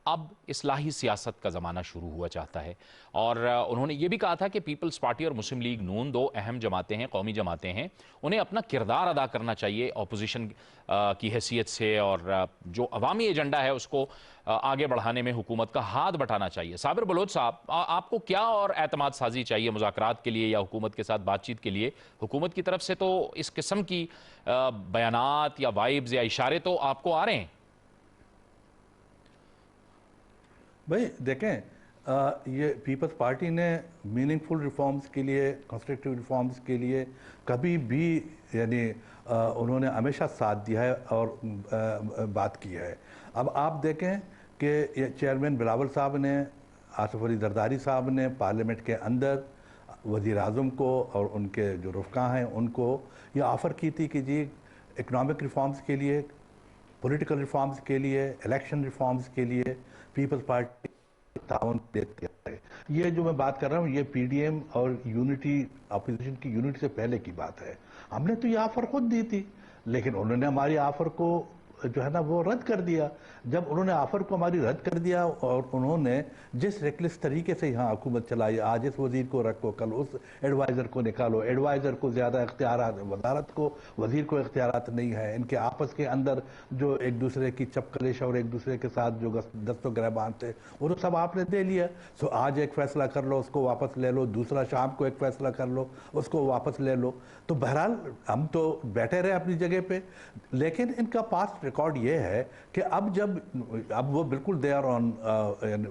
अब इस्लाही सियासत का ज़माना शुरू हुआ चाहता है। और उन्होंने ये भी कहा था कि पीपल्स पार्टी और मुस्लिम लीग नून दो अहम जमातें हैं, कौमी जमातें हैं, उन्हें अपना किरदार अदा करना चाहिए अपोजिशन की हैसियत से, और जो अवामी एजेंडा है उसको आगे बढ़ाने में हुकूमत का हाथ बटाना चाहिए। साबिर बलोच साहब, आपको क्या और एतमाद साजी चाहिए मुज़ाकरात के लिए या हुकूमत के साथ बातचीत के लिए? हुकूमत की तरफ से तो इस किस्म की बयानात या वाइब्स या इशारे तो आपको आ रहे हैं। भाई देखें, ये पीपल्स पार्टी ने मीनिंगफुल रिफॉर्म्स के लिए, कंस्ट्रक्टिव रिफॉर्म्स के लिए कभी भी यानी उन्होंने हमेशा साथ दिया है और बात की है। अब आप देखें कि चेयरमैन बिलावल साहब ने, आसिफ अली जरदारी साहब ने पार्लियामेंट के अंदर वज़ीर आज़म को और उनके जो रुफ़का हैं उनको ये ऑफ़र की थी कि जी इकनॉमिक रिफॉर्म्स के लिए, पॉलिटिकल रिफॉर्म्स के लिए, इलेक्शन रिफॉर्म्स के लिए पीपल्स पार्टी ताउन देती है। ये जो मैं बात कर रहा हूँ ये पीडीएम और यूनिटी, अपोजिशन की यूनिटी से पहले की बात है। हमने तो ये ऑफर खुद दी थी, लेकिन उन्होंने हमारी ऑफर को जो है ना वो रद्द कर दिया। जब उन्होंने ऑफर को हमारी रद्द कर दिया और उन्होंने जिस रेकलेस तरीके से यहाँ हुकूमत चलाई, आज इस वजीर को रखो, कल उस एडवाइज़र को निकालो, एडवाइज़र को ज़्यादा इख्तियारात, वजारत को, वजीर को इख्तियारात नहीं है, इनके आपस के अंदर जो एक दूसरे की चपकलिश और एक दूसरे के साथ जो दस्तो गिरबान थे वो तो सब आपने दे लिया। सो आज एक फैसला कर लो, उसको वापस ले लो, दूसरा शाम को एक फैसला कर लो, उसको वापस ले लो। तो बहरहाल हम तो बैठे रहे अपनी जगह पे, लेकिन इनका पास्ट रिकॉर्ड ये है कि अब वो बिल्कुल they are on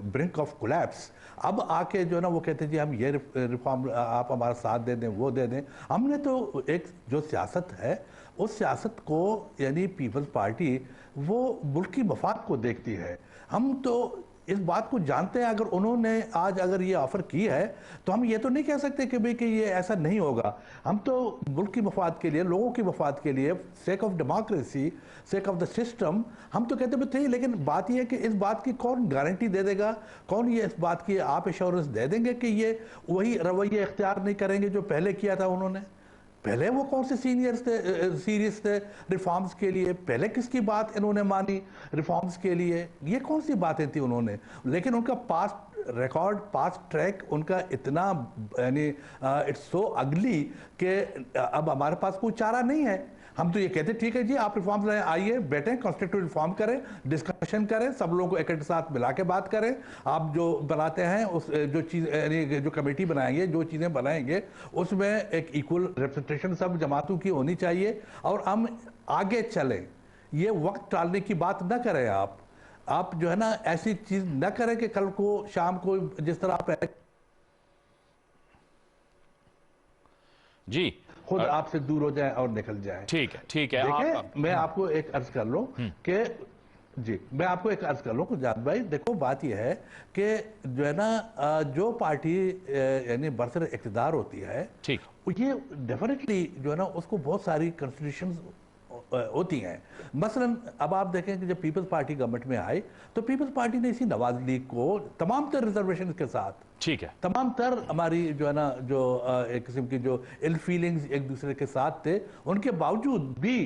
brink of collapse. अब आके जो है ना वो कहते हैं जी हम ये रिफॉर्म आप हमारा साथ दे दें, वो दे दें। हमने तो एक जो सियासत है उस सियासत को यानी पीपल्स पार्टी वो मुल्क की मफाद को देखती है। हम तो इस बात को जानते हैं, अगर उन्होंने आज अगर ये ऑफर की है तो हम ये तो नहीं कह सकते कि भाई कि ये ऐसा नहीं होगा। हम तो मुल्क की मफाद के लिए, लोगों की मफाद के लिए, sake of democracy, sake of the system, हम तो कहते थे। लेकिन बात यह है कि इस बात की कौन गारंटी दे देगा, कौन ये इस बात की आप एश्योरेंस दे देंगे कि ये वही रवैया इख्तियार नहीं करेंगे जो पहले किया था उन्होंने? पहले वो कौन से सीरियस थे रिफॉर्म्स के लिए? पहले किसकी बात इन्होंने मानी रिफॉर्म्स के लिए? ये कौन सी बातें थी उन्होंने? लेकिन उनका पास्ट रिकॉर्ड, पास्ट ट्रैक उनका इतना यानी इट्स सो अगली कि अब हमारे पास कोई चारा नहीं है। हम तो ये कहते ठीक है जी आप रिफॉर्म्स लाए, आइए बैठें, कॉन्स्टिट्यूटिव रिफॉर्म करें, डिस्कशन करें, सब लोगों को एक साथ मिला के बात करें। आप जो बनाते हैं उस जो चीज़ यानी जो कमेटी बनाएंगे, जो चीज़ें बनाएंगे उसमें एक इक्वल रिप्रेजेंटेशन सब जमातों की होनी चाहिए और हम आगे चलें। ये वक्त टालने की बात ना करें। आप जो है ना ऐसी चीज़ ना करें कि कल को शाम को जिस तरह आप जी खुद आपसे दूर हो जाए और निकल जाए। ठीक है, ठीक है। देखिए मैं आपको एक अर्ज कर लूं कि जी मैं आपको एक अर्ज कर लूं जाद भाई, देखो बात यह है कि जो है ना जो पार्टी यानी बरसर इक़्तिदार होती है, ठीक, ये डेफिनेटली जो है ना उसको बहुत सारी कंस्टिट्यूशंस होती हैं। मसलन अब आप देखें कि जब पीपल्स पार्टी गवर्नमेंट में आई तो पीपल्स पार्टी ने इसी नवाज लीग को तमाम तर रिजर्वेशन के साथ, ठीक है, तमाम तर हमारी जो है ना जो एक किस्म की जो इल फीलिंग्स एक दूसरे के साथ थे, उनके बावजूद भी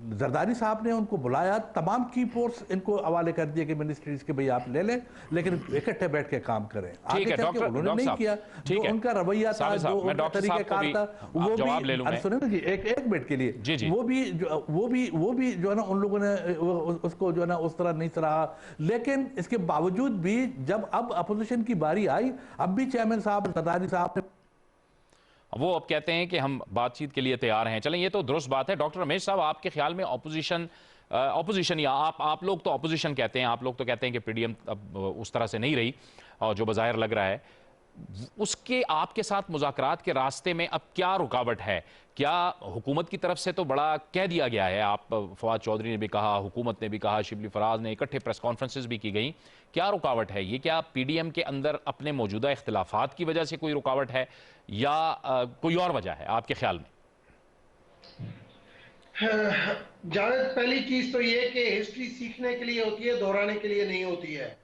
जरदारी साहब ने उनको बुलाया, तमाम की पोस्ट इनको हवाले कर दिए कि मिनिस्ट्रीज के भाई आप ले लें, लेकिन इकट्ठे बैठ के काम करें। आगे चल के उन्होंने नहीं किया, जो उनका रवैया था, जो उनका तरीक़ेकार था, वो भी सुने ना जी एक मिनट के लिए, वो भी जो है ना उन लोगों ने उसको जो है ना उस तरह नहीं सराहा। लेकिन इसके बावजूद भी जब अब अपोजिशन की बारी आई, अब भी चेयरमैन साहब जरदारी साहब ने वो अब कहते हैं कि हम बातचीत के लिए तैयार हैं। चलें, ये तो दुरुस्त बात है। डॉक्टर रमेश साहब, आपके ख्याल में ऑपोजिशन या आप लोग तो ऑपोजिशन कहते हैं, आप लोग तो कहते हैं कि पीडीएम अब उस तरह से नहीं रही और जो बज़ाहिर लग रहा है, उसके आपके साथ मुज़ाकरात के रास्ते में अब क्या रुकावट है? क्या हुकूमत की तरफ से तो बड़ा कह दिया गया है, आप फवाद चौधरी ने भी कहा, हुकूमत ने भी कहा, शिबली फराज ने, इकट्ठे प्रेस कॉन्फ्रेंसेस भी की गई। क्या रुकावट है? ये क्या पीडीएम के अंदर अपने मौजूदा इख्तिलाफात की वजह से कोई रुकावट है या कोई और वजह है आपके ख्याल में? जावेद, पहली चीज तो ये कि हिस्ट्री सीखने के लिए होती है, दोहराने के लिए नहीं होती है।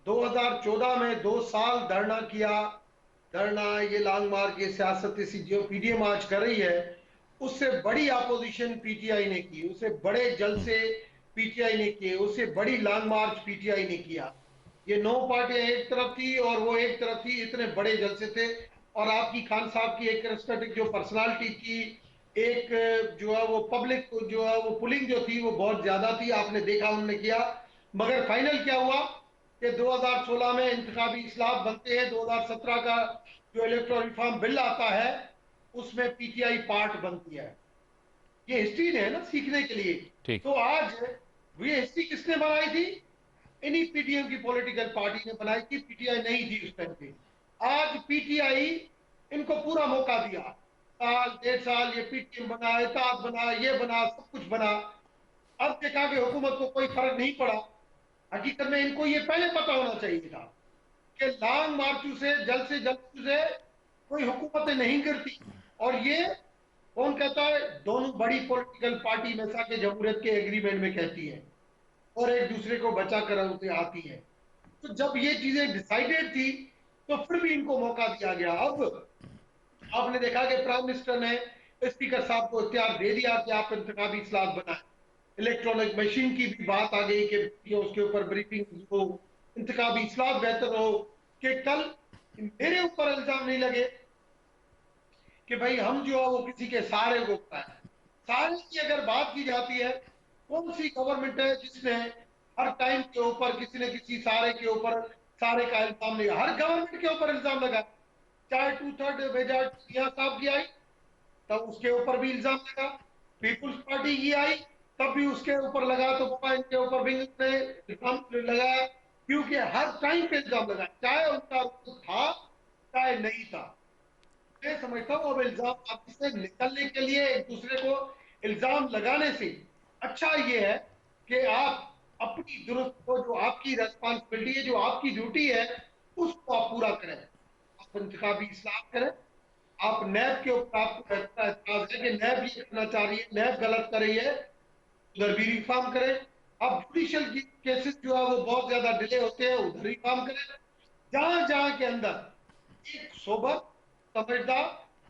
2014 में 2 साल धरना किया, ये लॉन्ग मार्च की सियासत जो पीडीएम आज कर रही है, उससे बड़ी अपोजिशन पीटीआई ने की, उससे बड़े जलसे पीटीआई ने किए, उससे बड़ी लॉन्ग मार्च पीटीआई ने किया। ये 9 पार्टियां एक तरफ थी और वो एक तरफ थी, इतने बड़े जलसे थे। और आपकी खान साहब की एक रिस्पेक्ट जो पर्सनालिटी की, एक जो है वो पब्लिक जो है वो पुलिंग जो थी वो बहुत ज्यादा थी, आपने देखा उन्होंने किया। मगर फाइनल क्या हुआ कि 2016 में इंतखाबी इस्लाह बनते हैं, 2017 का जो इलेक्टोरल रिफॉर्म बिल आता है उसमें पीटीआई पार्ट बनती है। ये हिस्ट्री है ना सीखने के लिए। तो आज ये हिस्ट्री किसने बनाई थी? इन्हीं पीटीएम की पॉलिटिकल पार्टी ने बनाई थी, पीटीआई नहीं थी उस टाइम पे। आज पीटीआई इनको पूरा मौका दिया, साल 1.5 साल ये पीटीएम बना, इत्तेहाद बना, ये बना, सब कुछ बना। अब देखा कि हुकूमत को कोई फर्क नहीं पड़ा। हकीकत में इनको ये पहले पता होना चाहिए था कि लॉन्ग मार्च से जल्द से कोई हुकूमतें नहीं करती। और ये कौन कहता है? दोनों बड़ी पॉलिटिकल पार्टी में के जमहूरियत के एग्रीमेंट में कहती है और एक दूसरे को बचा कर आती है। तो जब ये चीजें डिसाइडेड थी तो फिर भी इनको मौका दिया गया। अब आपने देखा कि प्राइम मिनिस्टर ने स्पीकर साहब को इख्तियार दे दिया कि आप इंतखाबी इस्लाहत बनाएं। इलेक्ट्रॉनिक मशीन की भी बात आ गई कि उसके ऊपर ब्रीफिंग हो, इंतखाबी इस्लाहत बेहतर हो। कि कल मेरे ऊपर इल्जाम नहीं लगे कि भाई हम जो है वो किसी के सहारे को बताएं। सहारे की अगर बात की जाती है, कौन सी गवर्नमेंट है जिसने हर टाइम के ऊपर किसी न किसी सहारे के ऊपर सहारे का इल्जाम नहीं? हर गवर्नमेंट के ऊपर इल्जाम लगा। चाहे 2/3 मेजॉरिटी मियां साहब की आई तब उसके ऊपर भी इल्जाम लगा, पीपुल्स पार्टी की आई तब भी उसके ऊपर लगा, तो पापा इनके ऊपर भी इल्जाम लगाया। क्योंकि हर टाइम पे इल्जाम लगा, चाहे उनका था चाहे नहीं था। मैं समझता हूँ अब इल्जाम से निकलने के लिए एक दूसरे को इल्जाम लगाने से अच्छा ये है कि आप अपनी दुरुस्त को, जो आपकी रेस्पॉन्सिबिलिटी है, जो आपकी ड्यूटी है, उसको आप पूरा करें। आप इंतखाबी इस्लाह करें। आप नैब के ऊपर आपको एतराज है कि नैब ये करना चाह रही है, नैब गलत कर रही है, उधर भी रिफॉर्म करें। अब जुडिशियल केसेस जो है वो बहुत ज्यादा डिले होते हैं, उधर रिफॉर्म करें। जहां जहां के अंदर एक सोबर, समझदार,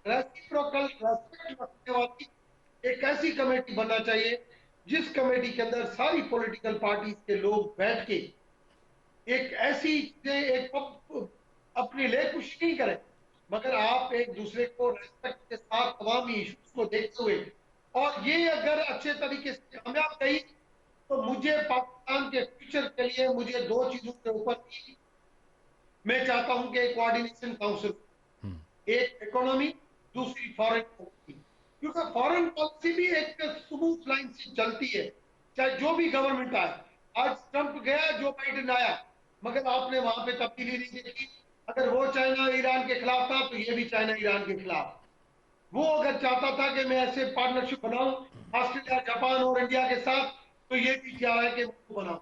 रेसिप्रोकल रेस्पेक्ट रखने वाली एक ऐसी कमेटी बनना चाहिए जिस कमेटी के अंदर सारी पॉलिटिकल पार्टीज के लोग बैठ के एक ऐसी एक अपने लिए कुछ नहीं करें, मगर आप एक दूसरे को रेस्पेक्ट के साथ तमाम इश्यूज को देखते हुए, और ये अगर अच्छे तरीके से कामयाब गई तो मुझे पाकिस्तान के फ्यूचर के लिए मुझे 2 चीजों के ऊपर मैं चाहता हूं कि कोऑर्डिनेशन काउंसिल, एक इकोनॉमी, दूसरी फॉरेन पॉलिसी। क्योंकि फॉरेन पॉलिसी भी एक स्मूथ लाइन से चलती है, चाहे जो भी गवर्नमेंट आए। आज ट्रंप गया, जो बाइडेन आया, मगर आपने वहां पे तब्दीली नहीं देखी। अगर वो चाइना ईरान के खिलाफ था तो ये भी चाइना ईरान के खिलाफ। वो अगर चाहता था कि मैं ऐसे पार्टनरशिप बनाऊं ऑस्ट्रेलिया, जापान और इंडिया के साथ, तो ये भी क्या है कि वो बनाऊं।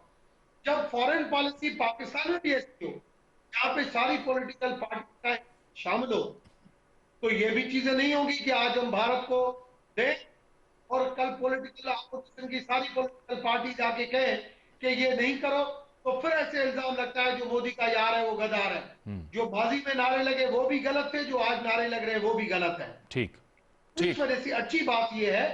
जब फॉरेन पॉलिसी पाकिस्तान में भी ऐसी हो, यहाँ पे सारी पॉलिटिकल पार्टी शामिल हो, तो ये भी चीजें नहीं होगी कि आज हम भारत को दें और कल पॉलिटिकल अपोजिशन की सारी पॉलिटिकल पार्टी जाके कहे कि ये नहीं करो, तो फिर ऐसे इल्जाम लगता है जो मोदी का यार है वो गद्दार है। जो माजी में नारे लगे वो भी गलत थे, जो आज नारे लग रहे हैं वो भी गलत है। ठीक। इस वजह से अच्छी बात यह है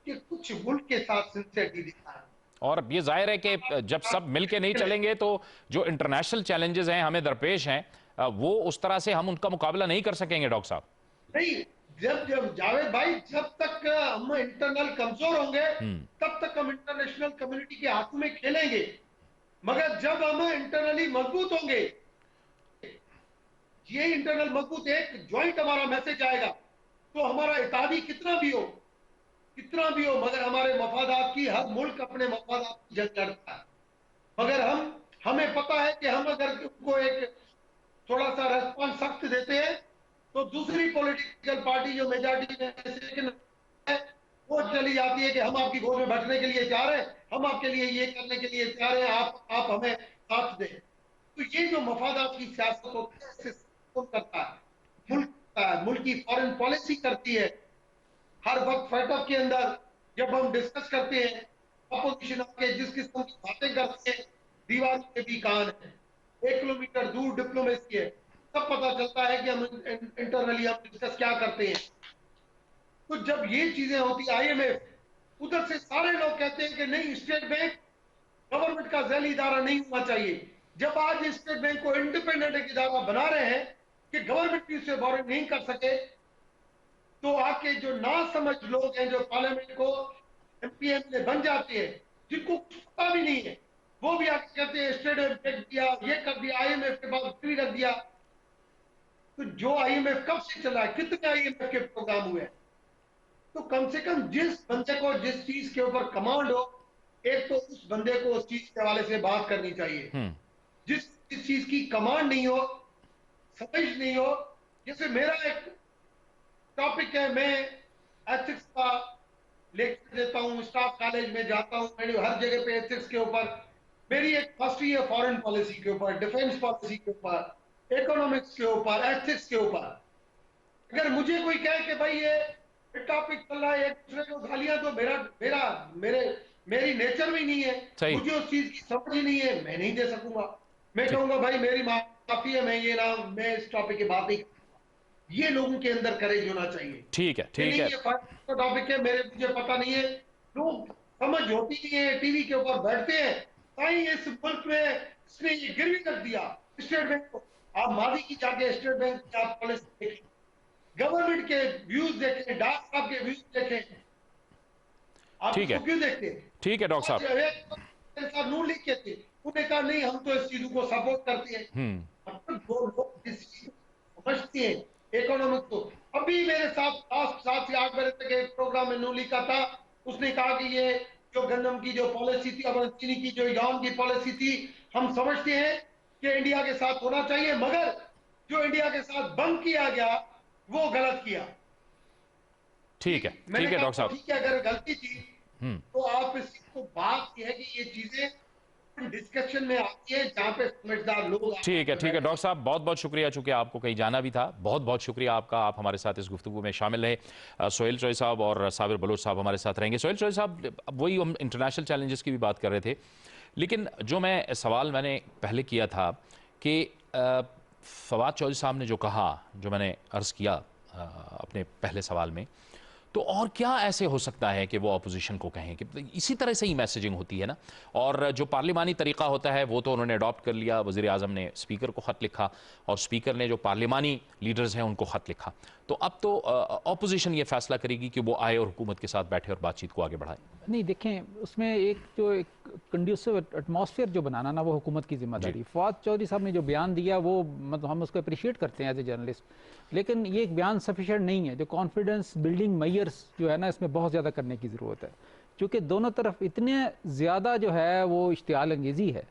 कि कुछ मुल्क के साथ सिंसियरिटी दिखा है। और ये जाहिर है कि जब सब मिलके नहीं चलेंगे तो जो इंटरनेशनल चैलेंजेस हैं हमें दरपेश हैं, वो उस तरह से हम उनका मुकाबला नहीं कर सकेंगे। डॉक्टर साहब नहीं, जब जावेद भाई, जब तक हम इंटरनल कमजोर होंगे तब तक हम इंटरनेशनल कम्युनिटी के हाथ में खेलेंगे। मगर जब हम इंटरनली मजबूत होंगे ये इंटरनल मजबूत एक ज्वाइंट हमारा मैसेज आएगा तो हमारा इत्तेहादी कितना भी हो, मगर हमारे मफादात की, हर मुल्क अपने मफादात की जंग लड़ता है। मगर हमें पता है कि हम अगर उनको एक थोड़ा सा रेस्पॉन्स सख्त देते हैं तो दूसरी पॉलिटिकल पार्टी जो मेजॉरिटी में है वो चली जाती है कि हम आपकी गोद में बैठने के लिए तैयार हैं, हम आपके लिए ये करने के लिए तैयार हैं, आप हमें साथ दें। तो ये जो मफादात की सियासत होती है करता है, मुल्क की फॉरेन पॉलिसी करती है। हर वक्त फैटअप के अंदर जब हम डिस्कस करते हैं, अपोजिशन के जिस किस्म की बातें करते हैं, दीवार के भी कान है, 1 किलोमीटर दूर डिप्लोमेसी है, तब पता चलता है कि हम इंटरनली हम डिस्कस क्या करते हैं। तो जब ये चीजें होती, IMF उधर से सारे लोग कहते हैं कि नहीं, स्टेट बैंक गवर्नमेंट का ज़ैली इदारा नहीं होना चाहिए। जब आज स्टेट बैंक को इंडिपेंडेंट एक इदारा बना रहे हैं कि गवर्नमेंट भी उससे बोरिंग नहीं कर सके, तो आपके जो ना समझ लोग हैं जो पार्लियामेंट को MPM बन जाते हैं, जिनको कुछ पता भी नहीं है, वो भी आके कहते हैं स्टेट बैंक फेंक दिया, ये कर दिया, IMF के बाद फ्री रख दिया। तो जो IMF कब से चला है, कितने IMF के प्रोग्राम हुए, तो कम से कम जिस बंदे को जिस चीज के ऊपर कमांड हो, एक तो उस बंदे को उस चीज के हवाले से बात करनी चाहिए। जिस चीज की कमांड नहीं हो, समझ नहीं हो, जैसे मेरा एक टॉपिक है, मैं एथिक्स का लेक्चर देता हूं, स्टाफ कॉलेज में जाता हूं, मेरी हर जगह पे एथिक्स के ऊपर मेरी एक मास्टरी है, फॉरेन पॉलिसी के ऊपर, डिफेंस पॉलिसी के ऊपर, इकोनॉमिक्स के ऊपर, एथिक्स के ऊपर। अगर मुझे कोई कहे कि भाई ये टॉपिक चल रहा है, एक दूसरे को गालियां, तो मेरी नेचर भी नहीं है, मुझे उस चीज की समझ ही नहीं है, मैं नहीं दे सकूंगा। मैं कहूंगा भाई मेरी माफी है, मैं इस टॉपिक की बात नहीं। ये लोगों के अंदर करेज होना चाहिए। ठीक है। ये टॉपिक है, मुझे पता नहीं है, लोग समझ होती नहीं है, टीवी के ऊपर बैठते हैं, ताई इस मुल्क में इसने ये गिरवी रख दिया स्टेट बैंक को। आप मादी की जाके स्टेट बैंक की आप पॉलिसी देखें, गवर्नमेंट के व्यूज देखें, डॉक्टर साहब के व्यूज देखें, आप क्यों देखते हैं? ठीक है डॉक्टर साहब। नून लीग के थे, उन्होंने कहा नहीं हम तो इस चीजों को सपोर्ट करते हैं। जो लोग समझते हैं इकोनॉमिक को, अभी मेरे साथ 7 से 8 बजे तक एक प्रोग्राम में नून लीग का था, उसने कहा कि ये जो गंदम की जो पॉलिसी थी, अब चीनी की जो याम की पॉलिसी थी, हम समझते हैं कि इंडिया के साथ होना चाहिए, मगर जो इंडिया के साथ बंद किया गया वो गलत किया। ठीक है डॉक्टर साहब। ठीक है, अगर गलती थी तो आप इसको बात यह है कि ये चीजें डिस्कशन में आती है जहां पे समझदार लोग। ठीक है डॉक्टर साहब, बहुत बहुत शुक्रिया, चूंकि आपको कहीं जाना भी था, बहुत बहुत शुक्रिया आपका, आप हमारे साथ इस गुफ्तगू में शामिल रहे। सोहेल चौधरी साहब और साबिर बलोच साहब हमारे साथ रहेंगे। सोहेल चौधरी साहब, वही हम इंटरनेशनल चैलेंजेस की भी बात कर रहे थे, लेकिन जो सवाल मैंने पहले किया था कि फवाद चौधरी साहब ने जो कहा, जो मैंने अर्ज़ किया अपने पहले सवाल में, तो और क्या ऐसे हो सकता है कि वो अपोजिशन को कहें कि इसी तरह से ही मैसेजिंग होती है ना। और जो पार्लिमानी तरीका होता है वो तो उन्होंने अडॉप्ट कर लिया, वज़ीर आज़म ने स्पीकर को ख़त लिखा और स्पीकर ने जो पार्लिमानी लीडर्स हैं उनको ख़त लिखा। तो अब तो अपोजिशन ये फैसला करेगी कि वो आए और हुकूमत के साथ बैठे और बातचीत को आगे बढ़ाए। नहीं, देखें, उसमें एक कंड्यूसिव एटमॉस्फेयर जो बनाना ना, वो हुकूमत की जिम्मेदारी। फवाद चौधरी साहब ने जो बयान दिया वो मतलब हम उसको अप्रिशिएट करते हैं एज ए जर्नलिस्ट, लेकिन ये एक बयान सफिशिएंट नहीं है। जो कॉन्फिडेंस बिल्डिंग मेयर्स जो है ना, इसमें बहुत ज़्यादा करने की ज़रूरत है, क्योंकि दोनों तरफ इतने ज़्यादा जो है वो इश्तियाल अंगेज़ी है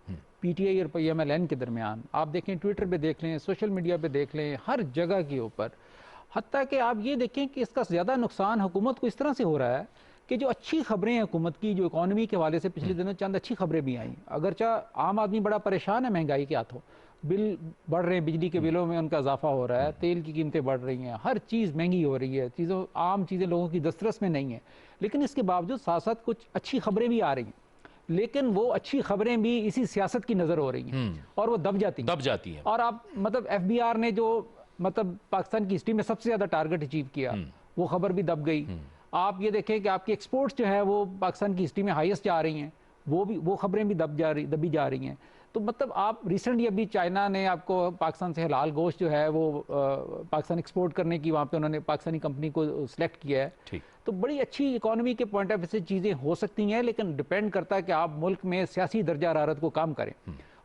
PTI और PMLN के दरमियान। आप देखें, ट्विटर पे देख लें, सोशल मीडिया पे देख लें, हर जगह के ऊपर। हत्ता कि आप ये देखें कि इसका ज़्यादा नुकसान हुकूमत को इस तरह से हो रहा है कि जो अच्छी खबरें हैं हुकूमत की, जो इकॉनमी के हवाले से पिछले दिनों चंद अच्छी खबरें भी आई, अगरचा आम आदमी बड़ा परेशान है महंगाई के हाथों, बिल बढ़ रहे हैं, बिजली के बिलों में उनका इजाफा हो रहा है, तेल की कीमतें बढ़ रही हैं, हर चीज़ महंगी हो रही है, आम चीज़ें लोगों की दस्तरस में नहीं है। लेकिन इसके बावजूद साथ साथ कुछ अच्छी खबरें भी आ रही हैं, लेकिन वो अच्छी खबरें भी इसी सियासत की नज़र हो रही हैं और वो दब जाती हैं। और आप मतलब FBR ने जो मतलब पाकिस्तान की हिस्ट्री में सबसे ज़्यादा टारगेट अचीव किया, वो खबर भी दब गई। आप ये देखें कि आपकी एक्सपोर्ट्स जो है वो पाकिस्तान की हिस्ट्री में हाईएस्ट जा रही हैं, वो खबरें भी दबी जा रही हैं। तो मतलब आप रिसेंटली अभी चाइना ने आपको पाकिस्तान से हलाल गोश्त जो है वो पाकिस्तान एक्सपोर्ट करने की, वहाँ पे उन्होंने पाकिस्तानी कंपनी को सिलेक्ट किया है। तो बड़ी अच्छी इकोनॉमी के पॉइंट ऑफ व्यू से चीज़ें हो सकती हैं, लेकिन डिपेंड करता है कि आप मुल्क में सियासी दर्जा हरारत को कम करें।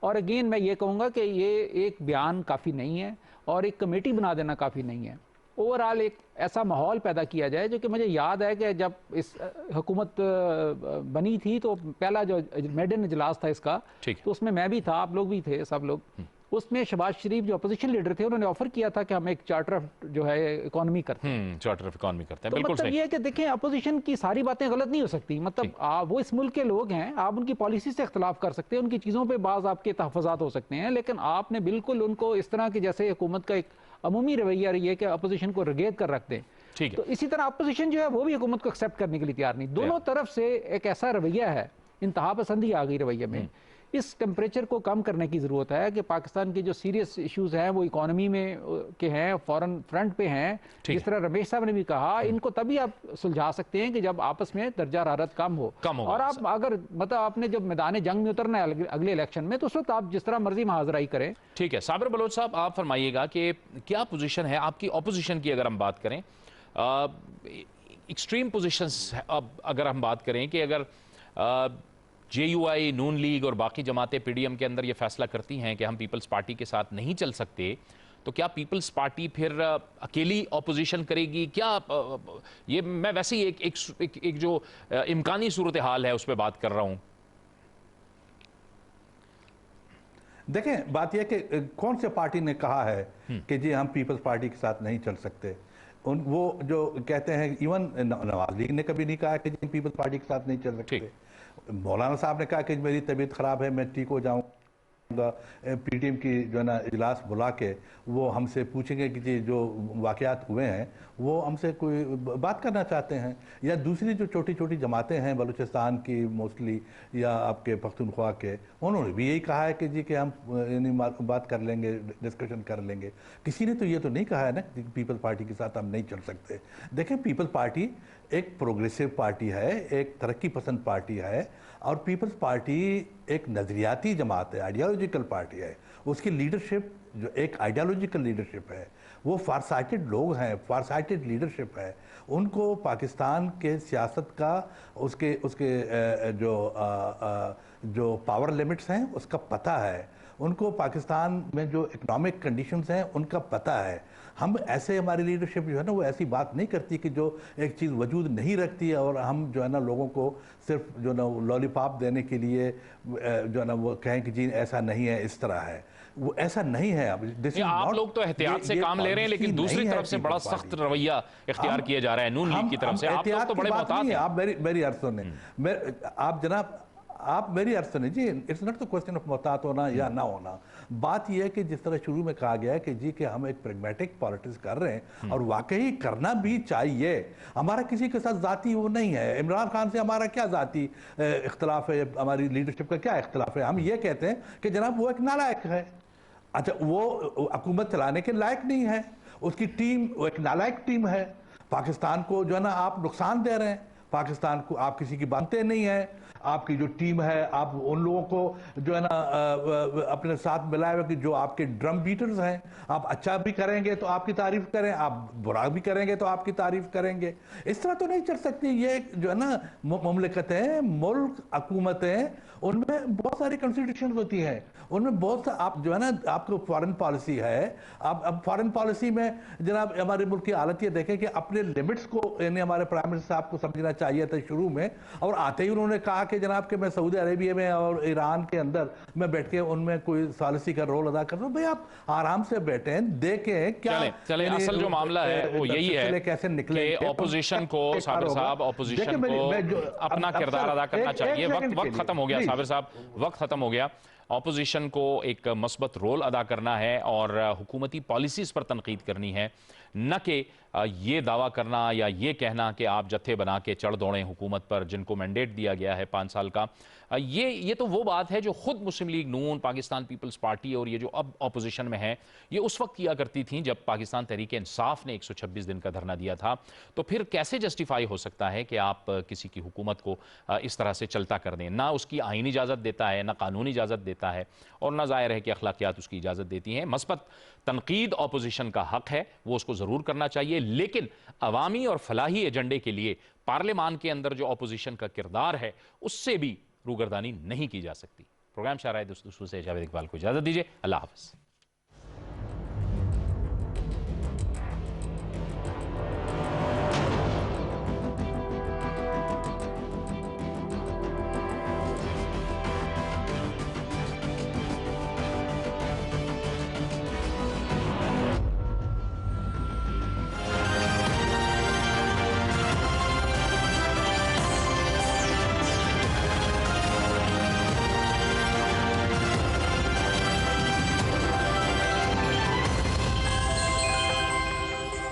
और अगेन मैं ये कहूँगा कि ये एक बयान काफ़ी नहीं है, और एक कमेटी बना देना काफ़ी नहीं है। ओवरऑल एक ऐसा माहौल पैदा किया जाए, जो कि मुझे याद है कि जब इस हुकूमत बनी थी तो पहला जो मेडन इजलास था इसका, तो उसमें मैं भी था, आप लोग भी थे, सब लोग। उसमें शहबाज शरीफ जो अपोजिशन लीडर थे, उन्होंने ऑफर किया था कि हम एक चार्टर ऑफ जो है इकोनॉमी करते हैं। चार्टर ऑफ इकोनॉमी करते हैं, तो बिल्कुल मतलब ये है कि देखें, अपोजिशन की सारी बातें गलत नहीं हो सकती। मतलब वो इस मुल्क के लोग हैं, आप उनकी पॉलिसी से इख्तलाफ कर सकते हैं, उनकी चीज़ों पर बाज़ आपके तहफ़्फ़ुज़ात हो सकते हैं, लेकिन आपने बिल्कुल उनको इस तरह की, जैसे हुकूमत का एक अमूमी रवैया रही है कि अपोजिशन को रगेद कर रख दें, तो इसी तरह अपोजिशन जो है वो भी हुकूमत को एक्सेप्ट करने के लिए तैयार नहीं। दोनों तरफ से एक ऐसा रवैया है, इंतहा पसंदी आ गई रवैये में। इस टेम्परेचर को कम करने की ज़रूरत है कि पाकिस्तान के जो सीरियस इश्यूज हैं वो इकोनॉमी में के हैं, फॉरेन फ्रंट पे हैं, जिस तरह रमेश साहब ने भी कहा, इनको तभी आप सुलझा सकते हैं कि जब आपस में दर्जा हरारत कम हो। और आप अगर मतलब आपने जब मैदान जंग में उतरना है अगले इलेक्शन में, तो उस वक्त आप जिस तरह मर्जी मुहाजराई करें। ठीक है, साबिर बलोच साहब, आप फरमाइएगा कि क्या पोजीशन है आपकी ऑपोजिशन की, अगर हम बात करें एक्सट्रीम पोजीशंस, अगर हम बात करें कि अगर JUI, नून लीग और बाकी जमातें PDM के अंदर ये फैसला करती हैं कि हम पीपल्स पार्टी के साथ नहीं चल सकते, तो क्या पीपल्स पार्टी फिर अकेली ऑपोजिशन करेगी? क्या ये मैं वैसे ही एक जो इम्कानी सूरत हाल है उस पर बात कर रहा हूं। देखें, बात यह कि कौन से पार्टी ने कहा है कि जी हम पीपल्स पार्टी के साथ नहीं चल सकते। वो जो कहते हैं, इवन नवाज लीग ने कभी नहीं कहा कि जी पीपल्स पार्टी के साथ नहीं चल सकते। मौलाना साहब ने कहा कि मेरी तबीयत ख़राब है, मैं ठीक हो जाऊंगा। PTM की जो है ना इजलास बुला के वो हमसे पूछेंगे कि जी जो वाक़यात हुए हैं वो हमसे कोई बात करना चाहते हैं। या दूसरी जो छोटी छोटी जमातें हैं बलूचिस्तान की मोस्टली, या आपके पख्तूनख्वा के, उन्होंने भी यही कहा है कि जी कि हम बात कर लेंगे, डिस्कशन कर लेंगे। किसी ने तो ये तो नहीं कहा है ना कि पीपल्स पार्टी के साथ हम नहीं चल सकते। देखें, पीपल्स पार्टी एक प्रोग्रेसिव पार्टी है, एक तरक्की पसंद पार्टी है, और पीपल्स पार्टी एक नज़रियाती जमात है, आइडियोलॉजिकल पार्टी है। उसकी लीडरशिप जो एक आइडियोलॉजिकल लीडरशिप है, वो फारसाइटेड लोग हैं, फारसाइटेड लीडरशिप है। उनको पाकिस्तान के सियासत का उसके जो पावर लिमिट्स हैं उसका पता है। उनको पाकिस्तान में जो इकोनॉमिक कंडीशंस हैं उनका पता है। हम ऐसे, हमारी लीडरशिप जो है ना वो ऐसी बात नहीं करती कि जो एक चीज़ वजूद नहीं रखती है और हम जो है ना लोगों को सिर्फ जो ना लॉलीपॉप देने के लिए जो है ना वो कहें कि जी ऐसा नहीं है, इस तरह है। वो ऐसा नहीं है। अब आप लोग तो एहतियात से काम ले रहे हैं, लेकिन दूसरी तरफ से बड़ा सख्त रवैया इख्तियार किया जा रहा है नून लीग की तरफ से। आप लोग तो बड़े मोहतात हैं। आप मेरी अर्ज सुने, आप जनाब, आप मेरी अर्ज सुनिए जी। It's not the question of मोहतात होना या ना होना। बात यह है कि जिस तरह शुरू में कहा गया है कि जी कि हम एक प्रेगमेटिक पॉलिटिक्स कर रहे हैं, और वाकई करना भी चाहिए। हमारा किसी के साथ जाती वो नहीं है। इमरान खान से हमारा क्या जाती इख्तलाफ है, हमारी लीडरशिप का क्या इख्तलाफ है? हम ये कहते हैं कि जनाब वो एक नालायक है। अच्छा, वो हुकूमत चलाने के लायक नहीं है, उसकी टीम वो एक नालायक टीम है। पाकिस्तान को जो है ना आप नुकसान दे रहे हैं, पाकिस्तान को आप किसी की बातें नहीं है। आपकी जो टीम है, आप उन लोगों को जो है ना अपने साथ मिलाए हुए कि जो आपके ड्रम बीटर्स हैं, आप अच्छा भी करेंगे तो आपकी तारीफ करें, आप बुरा भी करेंगे तो आपकी तारीफ करेंगे। इस तरह तो नहीं चल सकती। ये जो है ना मुमलिकतें, मुल्क, हुकूमतें, उनमें बहुत सारी कॉन्स्टिट्यूशन होती हैं, उनमें बहुत सा आप जो है ना आपको फॉरेन पॉलिसी है। आप अब फॉरेन पॉलिसी में जनाब हमारे मुल्क की हालत ये देखें कि अपने लिमिट्स को यानी हमारे प्राइम मिनिस्टर साहब को समझना चाहिए था शुरू में, और आते ही उन्होंने कहा कि जनाब कि मैं सऊदी अरेबिया में और ईरान के अंदर मैं बैठ के उनमें कोई पॉलिसी का रोल अदा कर रहा हूँ। भाई आप आराम से बैठे देखें क्या चले असल जो मामला है वो यही है कैसे निकले। ऑपोजिशन को साबिर साहब, ऑपोजिशन को अपना किरदार अदा करना चाहिए। वक्त खत्म हो गया साबिर साहब, वक्त खत्म हो गया। ऑपोजिशन को एक मस्बत रोल अदा करना है और हुकूमती पॉलिसीज पर तनकीद करनी है, न कि ये दावा करना या ये कहना कि आप जत्थे बना के चढ़ दौड़ें हुकूमत पर, जिनको मैंडेट दिया गया है 5 साल का। ये तो वो बात है जो खुद मुस्लिम लीग नून, पाकिस्तान पीपल्स पार्टी और ये जो अब ऑपोजिशन में है, ये उस वक्त किया करती थी जब पाकिस्तान तहरीक इंसाफ ने 126 दिन का धरना दिया था। तो फिर कैसे जस्टिफाई हो सकता है कि आप किसी की हुकूमत को इस तरह से चलता कर दें? ना उसकी आईनी इजाज़त देता है, ना कानूनी इजाज़त देता है, और ना ज़ाहिर है कि अखलाकियात उसकी इजाज़त देती हैं। मस्बत तनकीद ऑपोजिशन का हक है, वो उसको ज़रूर करना चाहिए, लेकिन अवामी और फलाही एजेंडे के लिए पार्लियामान के अंदर जो ऑपोजिशन का किरदार है उससे भी रूगर्दानी नहीं की जा सकती। प्रोग्राम शायराए दोस्तों से जावेद इकबाल को इजाज़त दीजिए। अल्लाह हाफ़िज़।